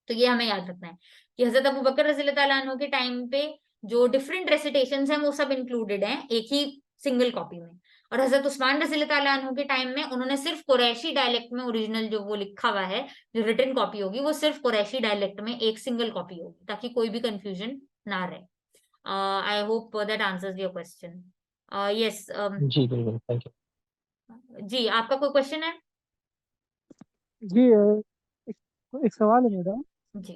तो ये हमें याद रखना है कि हजरत अबू बकर रज़ी ताला अन्हु के टाइम पे जो डिफरेंट रेसिटेशंस हैं वो सब इंक्लूडेड हैं एक ही सिंगल कॉपी में, और हजरत उस्मान रज़ी ताला अन्हु के टाइम में उन्होंने सिर्फ कुरैशी डायलेक्ट में ओरिजिनल जो वो लिखा हुआ है, जो रिटन कॉपी होगी वो सिर्फ कुरैशी डायलेक्ट में एक सिंगल कॉपी होगी, ताकि कोई भी कंफ्यूजन ना रहे। I hope that answers your question. Yes, जी बिल्कुल, थैंक यू। जी आपका कोई क्वेश्चन है? जी एक, एक सवाल है मेरा। जी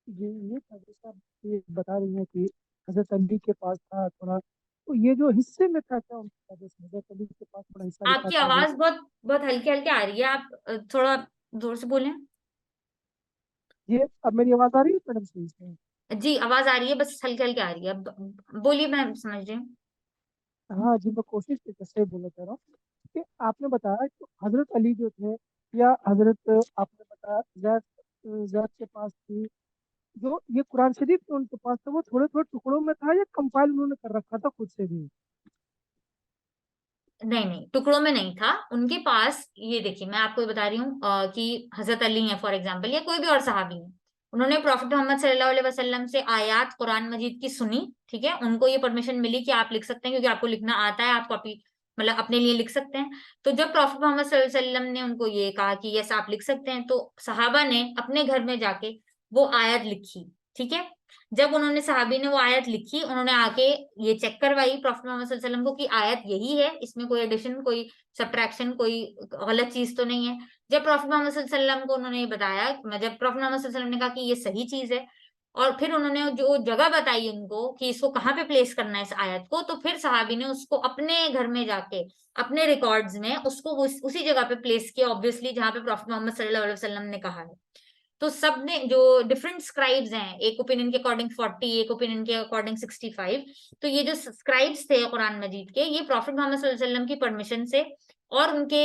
जी ये था, जैसे आप ये बता रही हैं कि हजरत अली के पास था थोड़ा, तो ये जो हिस्से में था क्या उनके पास, जैसे हजरत अली के पास थोड़ा हिस्सा लिखा आपकी था वो? आवाज बहुत बहुत हल्के हल्के आ रही है, आप थोड़ा जोर से बोलें। ये अब मेरी आवाज आ रही है मैडम सही से? जी आवाज आ रही है, बस हल्के हल्के आ रही है, बोलिए, मैं समझ रही हूँ। हाँ जी, मैं कोशिश की कैसे बोलना चाह रहा हूँ कि आपने बताया कि हजरत अली जो थे, या हजरत आपने बताया जैद, जैद के पास थी, जो ये कुरान शरीफ जो उनके पास था वो थोड़े थोड़े टुकड़ों में था, या कंपाइल उन्होंने कर रखा था खुद से भी? नहीं नहीं, टुकड़ों में नहीं था उनके पास। ये देखिए, मैं आपको ये बता रही हूँ कि हजरत अली है फॉर एग्जाम्पल, या कोई भी और सहाबी है, उन्होंने प्रॉफिट मोहम्मद सल्लल्लाहु अलैहि वसल्लम से आयत कुरान मजीद की सुनी, ठीक है, उनको ये परमिशन मिली कि आप लिख सकते हैं, क्योंकि आपको लिखना आता है, आप कॉपी मतलब अपने लिए लिख सकते हैं। तो जब प्रॉफिट मोहम्मद सल्लल्लाहु अलैहि वसल्लम ने उनको ये कहा कि यस आप लिख सकते हैं, तो सहाबा ने अपने घर में जाके वो आयत लिखी, ठीक है। जब उन्होंने सहाबी ने वो आयत लिखी, उन्होंने आके ये चेक करवाई प्रॉफिट मोहम्मद सल्लल्लाहु अलैहि वसल्लम को कि आयत यही है, इसमें कोई एडिशन, कोई सब्ट्रैक्शन, कोई गलत चीज तो नहीं है। जब प्रॉफिट मोहम्मद सल्लल्लाहु अलैहि वसल्लम को उन्होंने ये बताया, जब प्रॉफिट मोहम्मद सल्लल्लाहु अलैहि वसल्लम ने कहा कि ये सही चीज है, और फिर उन्होंने जो जगह बताई उनको कि इसको कहाँ पे प्लेस करना है इस आयत को, तो फिर सहाबी ने उसको अपने घर में जाके अपने रिकॉर्ड्स में उसको उसी जगह पे प्लेस किया, ऑब्वियसली जहां पे प्रॉफिट मोहम्मद सल्लल्लाहु अलैहि वसल्लम ने कहा है। तो सबने जो डिफरेंट स्क्राइब्स हैं, एक ओपिनियन के अकॉर्डिंग 40, एक ओपिनियन के अकॉर्डिंग 65, तो ये जो स्क्राइब्स थे कुरान मजीद के, ये प्रॉफिट मोहम्मद सल्लल्लाहु अलैहि वसल्लम की परमिशन से और उनके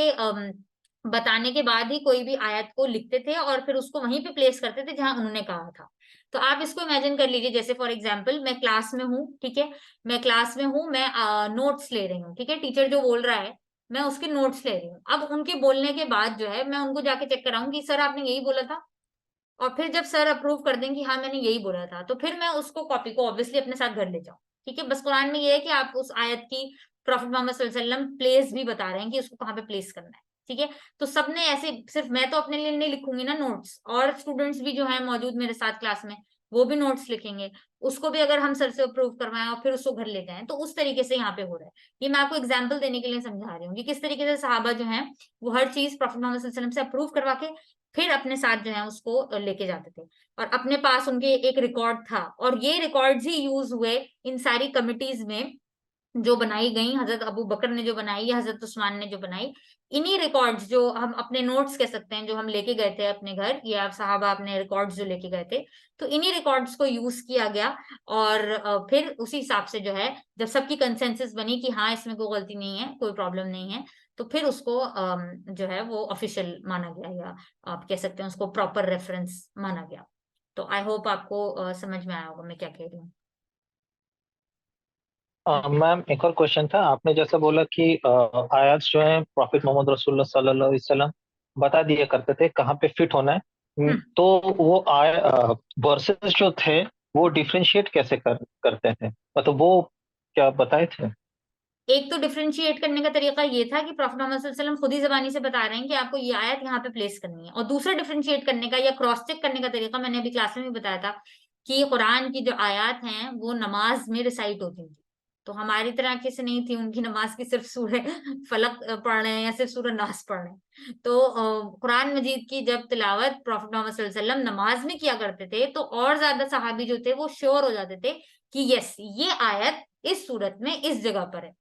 बताने के बाद ही कोई भी आयत को लिखते थे और फिर उसको वहीं पे प्लेस करते थे जहां उन्होंने कहा था। तो आप इसको इमेजिन कर लीजिए, जैसे फॉर एग्जाम्पल मैं क्लास में हूँ, ठीक है, मैं क्लास में हूँ, मैं नोट्स ले रही हूँ, ठीक है, टीचर जो बोल रहा है मैं उसके नोट्स ले रही हूँ। अब उनके बोलने के बाद जो है मैं उनको जाके चेक कराऊंगी, सर आपने यही बोला था, और फिर जब सर अप्रूव कर दें कि हाँ मैंने यही बोला था, तो फिर मैं उसको कॉपी को ऑब्वियसली अपने साथ घर ले जाऊं। ठीक है, बस कुरान में ये है कि आप उस आयत की प्रॉफिट मोहम्मद सल्लल्लाहु अलैहि वसल्लम प्लेस भी बता रहे हैं कि उसको कहाँ पे प्लेस करना है। ठीक है, तो सबने ऐसे, सिर्फ मैं तो अपने लिए नहीं लिखूंगी ना नोट्स, और स्टूडेंट्स भी जो है मौजूद मेरे साथ क्लास में वो भी नोट्स लिखेंगे, उसको भी अगर हम सर से अप्रूव करवाएं और फिर उसको घर ले जाएं, तो उस तरीके से यहाँ पे हो रहा है। ये मैं आपको एग्जाम्पल देने के लिए समझा रही हूँ कि किस तरीके से सहाबा जो है वो हर चीज प्रॉफिट मोहम्मद सल्लल्लाहु अलैहि वसल्लम से अप्रूव करवा के फिर अपने साथ जो है उसको लेके जाते थे, और अपने पास उनके एक रिकॉर्ड था, और ये रिकॉर्ड्स ही यूज हुए इन सारी कमिटीज में जो बनाई गई, हजरत अबू बकर ने जो बनाई या हजरत उस्मान ने जो बनाई। इन्हीं रिकॉर्ड्स, जो हम अपने नोट्स कह सकते हैं, जो हम लेके गए थे अपने घर, या साहबा अपने रिकॉर्ड्स जो लेके गए थे, तो इन्हीं रिकॉर्ड्स को यूज किया गया। और फिर उसी हिसाब से जो है जब सबकी कंसेंसस बनी कि हाँ इसमें कोई गलती नहीं है, कोई प्रॉब्लम नहीं है, तो फिर उसको जो है वो ऑफिशियल माना गया, या आप कह सकते हैं उसको प्रॉपर रेफरेंस माना गया। तो आई होप आपको समझ में आया होगा मैं क्या कह रही हूँ। मैम एक और क्वेश्चन था। आपने जैसा बोला कि आयत जो है प्रॉफिट मोहम्मद रसूलुल्लाह सल्लल्लाहु अलैहि वसल्लम बता दिया करते थे कहाँ पे फिट होना है। हम्म। तो वो वर्सेस जो थे वो डिफरेंशिएट कैसे करते थे, मतलब वो क्या बताए थे? एक तो डिफरेंशिएट करने का तरीका ये था कि प्रॉफिट मोहम्मद सल्लल्लाहु अलैहि वसल्लम खुद ही जबानी से बता रहे हैं कि आपको ये आयत यहाँ पे प्लेस करनी है। और दूसरा डिफरेंशिएट करने का या क्रॉस चेक करने का तरीका मैंने अभी क्लास में भी बताया था कि कुरान की जो आयत हैं वो नमाज में रिसाइट होती थी। तो हमारी तरह की से नहीं थी उनकी नमाज की सिर्फ सूरह फलक पढ़ रहे हैं या सिर्फ सूरह नास पढ़ रहे हैं। तो कुरान मजीद की जब तिलावत प्रॉफिट मोहम्मद सल्लल्लाहु अलैहि वसल्लम नमाज में किया करते थे, तो और ज्यादा सहाबी जो थे वो श्योर हो जाते थे कि यस ये आयत इस सूरत में इस जगह पर है।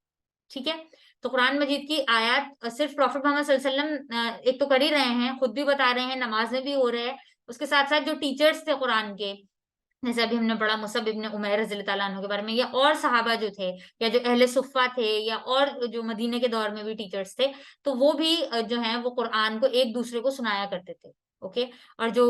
ठीक है, तो कुरान मजीद की आयत सिर्फ प्रॉफिट मोहम्मद सल्लल्लाहु अलैहि वसल्लम एक तो कर ही रहे हैं, खुद भी बता रहे हैं, नमाज में भी हो रहे हैं, उसके साथ साथ जो टीचर्स थे कुरान के, जैसे अभी हमने पढ़ा मुसअब इब्न उमैर रज़ियल्लाहु ताला अन्हु के बारे में, या और सहाबा जो थे, या जो अहले सुफ़ा थे, या और जो मदीने के दौर में भी टीचर्स थे, तो वो भी जो है वो कुरान को एक दूसरे को सुनाया करते थे। ओके, और जो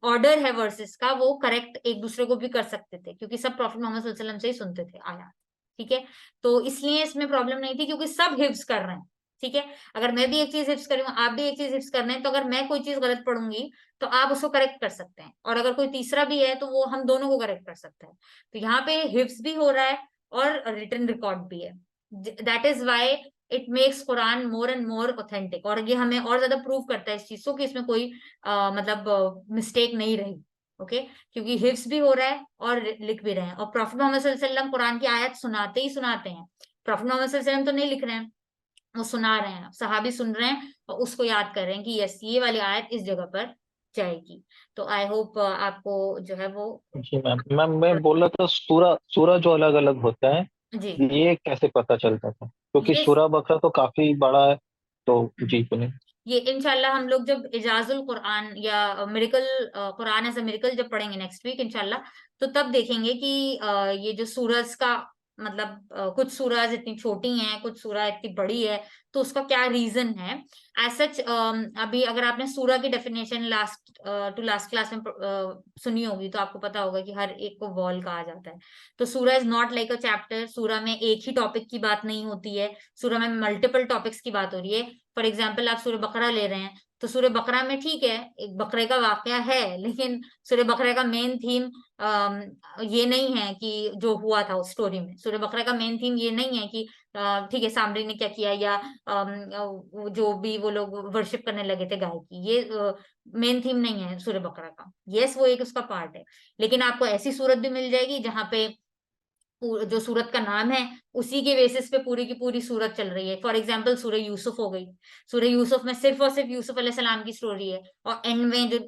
ऑर्डर है वर्सेस का वो करेक्ट एक दूसरे को भी कर सकते थे, क्योंकि सब प्रॉफिट मोहम्मद सल्लल्लाहु अलैहि वसल्लम से ही सुनते थे आया। ठीक है, तो इसलिए इसमें प्रॉब्लम नहीं थी, क्योंकि सब हिफ्ज कर रहे हैं। ठीक है, अगर मैं भी एक चीज हिफ्ज कर रही हूँ, आप भी एक चीज हिफ्ज कर रहे हैं, तो अगर मैं कोई चीज गलत पढ़ूंगी तो आप उसको करेक्ट कर सकते हैं, और अगर कोई तीसरा भी है तो वो हम दोनों को करेक्ट कर सकते हैं। तो यहाँ पे हिफ्ज भी हो रहा है और रिटन रिकॉर्ड भी है। That is why it makes Quran more and more authentic, और ये हमें और ज्यादा प्रूव करता है इस चीज को कि इसमें कोई मतलब मिस्टेक नहीं रही। ओके, क्योंकि हिफ्ज भी हो रहा है और लिख भी रहे हैं, और प्रॉफिट मोहम्मद सल्लल्लाहु अलैहि वसल्लम कुरान की आयत सुनाते ही सुनाते हैं। प्रॉफिट मोहम्मद सल्लल्लाहु अलैहि वसल्लम तो नहीं लिख रहे हैं, वो सुना रहे हैं, सहाबी सुन रहे हैं और उसको याद कर रहे हैं कि यस ये वाली आयत इस जगह पर जाएगी। तो आई होप आपको जो है वो। जी मैम, मैं बोल रहा था सूरा सूरा जो अलग अलग होता है जी, ये कैसे पता चलता था, क्योंकि ये सूरा बकरा तो काफी बड़ा है। तो जी बोले। ये इंशाल्लाह हम लोग जब इजाजुल कुरान या miracle Quran as a miracle जब पढ़ेंगे नेक्स्ट वीक इंशाल्लाह, तो तब देखेंगे कि ये जो सूरज का मतलब कुछ सूरज इतनी छोटी हैं, कुछ सूरह इतनी बड़ी है, तो उसका क्या रीजन है। एज सच अभी अगर आपने सूरह की definition last to last class में सुनी होगी, तो आपको पता होगा कि हर एक को वॉल कहा जाता है। तो सूरह is not like a chapter, सूरह में एक ही टॉपिक की बात नहीं होती है, सूरह में मल्टीपल टॉपिक्स की बात हो रही है। फॉर एग्जाम्पल आप सूरह बकरा ले रहे हैं, तो सूरह बकरा में ठीक है एक बकरे का वाकया है, लेकिन सूरह बकरा का मेन थीम ये नहीं है कि जो हुआ था उस स्टोरी में। सूरह बकरा का मेन थीम ये नहीं है कि ठीक है सामरी ने क्या किया, या जो भी वो लोग वर्शिप करने लगे थे गाय की, ये मेन थीम नहीं है सूरह बकरा का। यस वो एक उसका पार्ट है, लेकिन आपको ऐसी सूरत भी मिल जाएगी जहाँ पे जो सूरत का नाम है उसी के बेसिस पे पूरी की पूरी सूरत चल रही है। फॉर एग्जाम्पल सूरह यूसुफ हो गई, सूरह यूसुफ में सिर्फ और सिर्फ यूसुफ अलैहि सलाम की स्टोरी है, और एंड में जो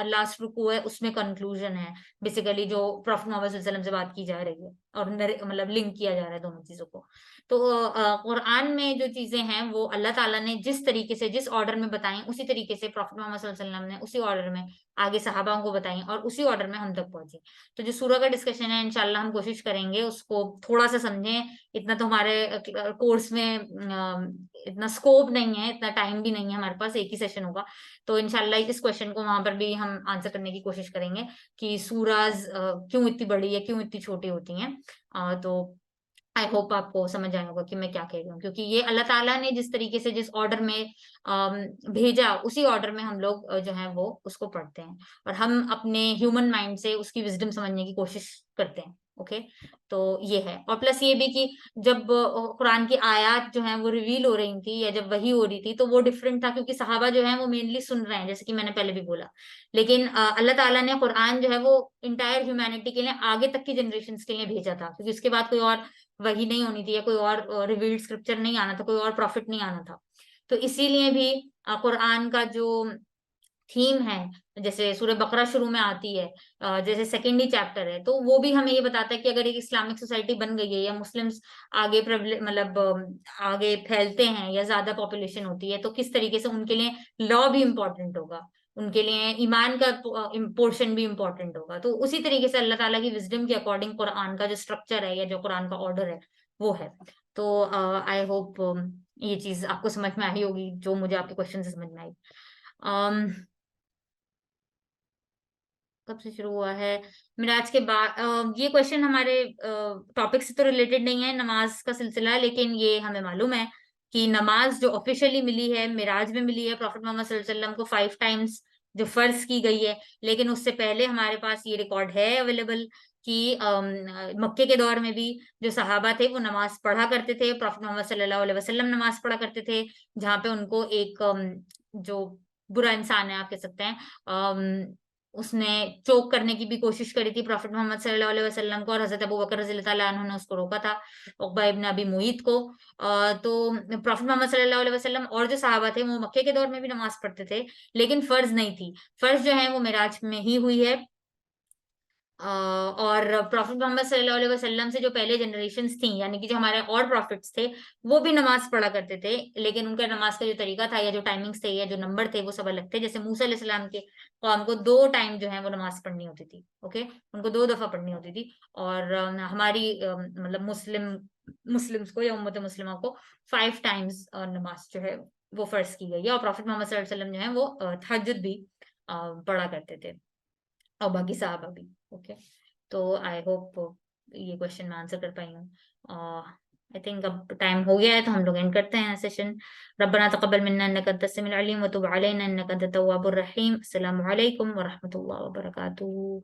लास्ट रुकू है उसमें कंक्लूजन है, बेसिकली जो प्रॉफिट मोहम्मद सल्लल्लाहु अलैहि वसल्लम से बात की जा रही है, और मतलब लिंक किया जा रहा है दोनों चीजों को। तो कुरान में जो चीजें हैं वो अल्लाह ताला ने जिस तरीके से जिस ऑर्डर में बताई, उसी तरीके से प्रॉफिट मोहम्मद सल्लल्लाहु अलैहि वसल्लम ने उसी ऑर्डर में आगे सहाबाओं को बताई, और उसी ऑर्डर में हम तक पहुंची। तो जो सूरह का डिस्कशन है इंशाल्लाह हम कोशिश करेंगे उसको थोड़ा सा समझें। इतना तो हमारे कोर्स में इतना स्कोप नहीं है, इतना टाइम भी नहीं है हमारे पास, एक ही सेशन होगा। तो इंशाल्लाह इस क्वेश्चन को वहां पर भी हम आंसर करने की कोशिश करेंगे कि सूराज क्यों इतनी बड़ी है, क्यों इतनी छोटी होती हैं। तो आई होप आपको समझ आया होगा कि मैं क्या कह रही हूँ, क्योंकि ये अल्लाह ताला ने जिस तरीके से जिस ऑर्डर में भेजा, उसी ऑर्डर में हम लोग जो है वो उसको पढ़ते हैं, और हम अपने ह्यूमन माइंड से उसकी विजडम समझने की कोशिश करते हैं। ओके, तो ये है। और प्लस ये भी कि जब कुरान की आयत जो है वो रिवील हो रही थी या जब वही हो रही थी, तो वो डिफरेंट था, क्योंकि सहाबा जो है वो मेनली सुन रहे हैं, जैसे कि मैंने पहले भी बोला। लेकिन अल्लाह ताला ने कुरान जो है वो इंटायर ह्यूमैनिटी के लिए, आगे तक की जनरेशन के लिए भेजा था, क्योंकि उसके बाद कोई और वही नहीं होनी थी, या कोई और रिवील्ड स्क्रिप्चर नहीं आना था, कोई और प्रॉफिट नहीं आना था। तो इसीलिए भी कुरान का जो थीम है, जैसे सूरह बकरा शुरू में आती है, जैसे सेकेंड ही चैप्टर है, तो वो भी हमें ये बताता है कि अगर एक इस्लामिक सोसाइटी बन गई है, या मुस्लिम्स आगे मतलब आगे फैलते हैं, या ज्यादा पॉपुलेशन होती है, तो किस तरीके से उनके लिए लॉ भी इम्पोर्टेंट होगा, उनके लिए ईमान का पोर्शन भी इम्पोर्टेंट होगा। तो उसी तरीके से अल्लाह ताला की विजडम के अकॉर्डिंग कुरान का जो स्ट्रक्चर है, या जो कुरान का ऑर्डर है, वो है। तो आई होप ये चीज आपको समझ में आई होगी, जो मुझे आपके क्वेश्चन से समझ में आई। कब से शुरू हुआ है मिराज के बाद? ये क्वेश्चन हमारे टॉपिक से तो रिलेटेड नहीं है, नमाज का सिलसिला है, लेकिन ये हमें मालूम है कि नमाज जो ऑफिशियली मिली है, मिराज में मिली है प्रॉफेट मोहम्मद सल्लल्लाहु अलैहि वसल्लम को 5 टाइम्स जो फर्ज की गई है। लेकिन उससे पहले हमारे पास ये रिकॉर्ड है अवेलेबल कि मक्के के दौर में भी जो सहाबा थे वो नमाज पढ़ा करते थे, प्रॉफेट मोहम्मद सल्लल्लाहु अलैहि वसल्लम नमाज पढ़ा करते थे, जहाँ पे उनको एक जो बुरा इंसान है आप कह सकते हैं, उसने चोक करने की भी कोशिश करी थी प्रॉफेट मोहम्मद सल्लल्लाहु अलैहि वसल्लम को, और हजरत अबू बकर रज़ी अल्लाह अन्हु ने उसको रोका था, उक़बा इब्न अबी मुईत को। तो प्रॉफेट मोहम्मद सल्लल्लाहु अलैहि वसल्लम और जो सहाबा थे वो मक्के के दौर में भी नमाज पढ़ते थे, लेकिन फर्ज नहीं थी। फर्ज जो है वो मिराज में ही हुई है। और प्रॉफेट मोहम्मद सल्लल्लाहु अलैहि वसल्लम से जो पहले जनरेशन्स थी, यानी कि जो हमारे और प्रॉफिट्स थे, वो भी नमाज पढ़ा करते थे, लेकिन उनका नमाज का जो तरीका था, या जो टाइमिंग्स थे, या जो नंबर थे, वो सब अलग थे। जैसे मूसा अलैहिस्सलाम के कौम को 2 टाइम जो है वो नमाज पढ़नी होती थी। ओके, उनको 2 दफा पढ़नी होती थी। और हमारी मतलब मुस्लिम्स को या उम्मत मुस्लिमा को 5 टाइम्स नमाज जो है वो फर्ज की गई है। और प्रॉफेट मोहम्मद सल्लल्लाहु अलैहि वसल्लम जो है वो तहज्जुद भी पढ़ा करते थे, और बाकी साहबा भी। ओके, तो आई होप ये क्वेश्चन मैं आंसर कर पाई हूँ। आई थिंक अब टाइम हो गया है, तो हम लोग एंड करते हैं सेशन। रब्बना तक़ब्बल मिन्ना इन्नका अंतस समीउल अलीम व तुब अलैना इन्नका अंतत तव्वाबुर रहीम। अस्सलामु अलैकुम व रहमतुल्लाहि व बरकातुहू।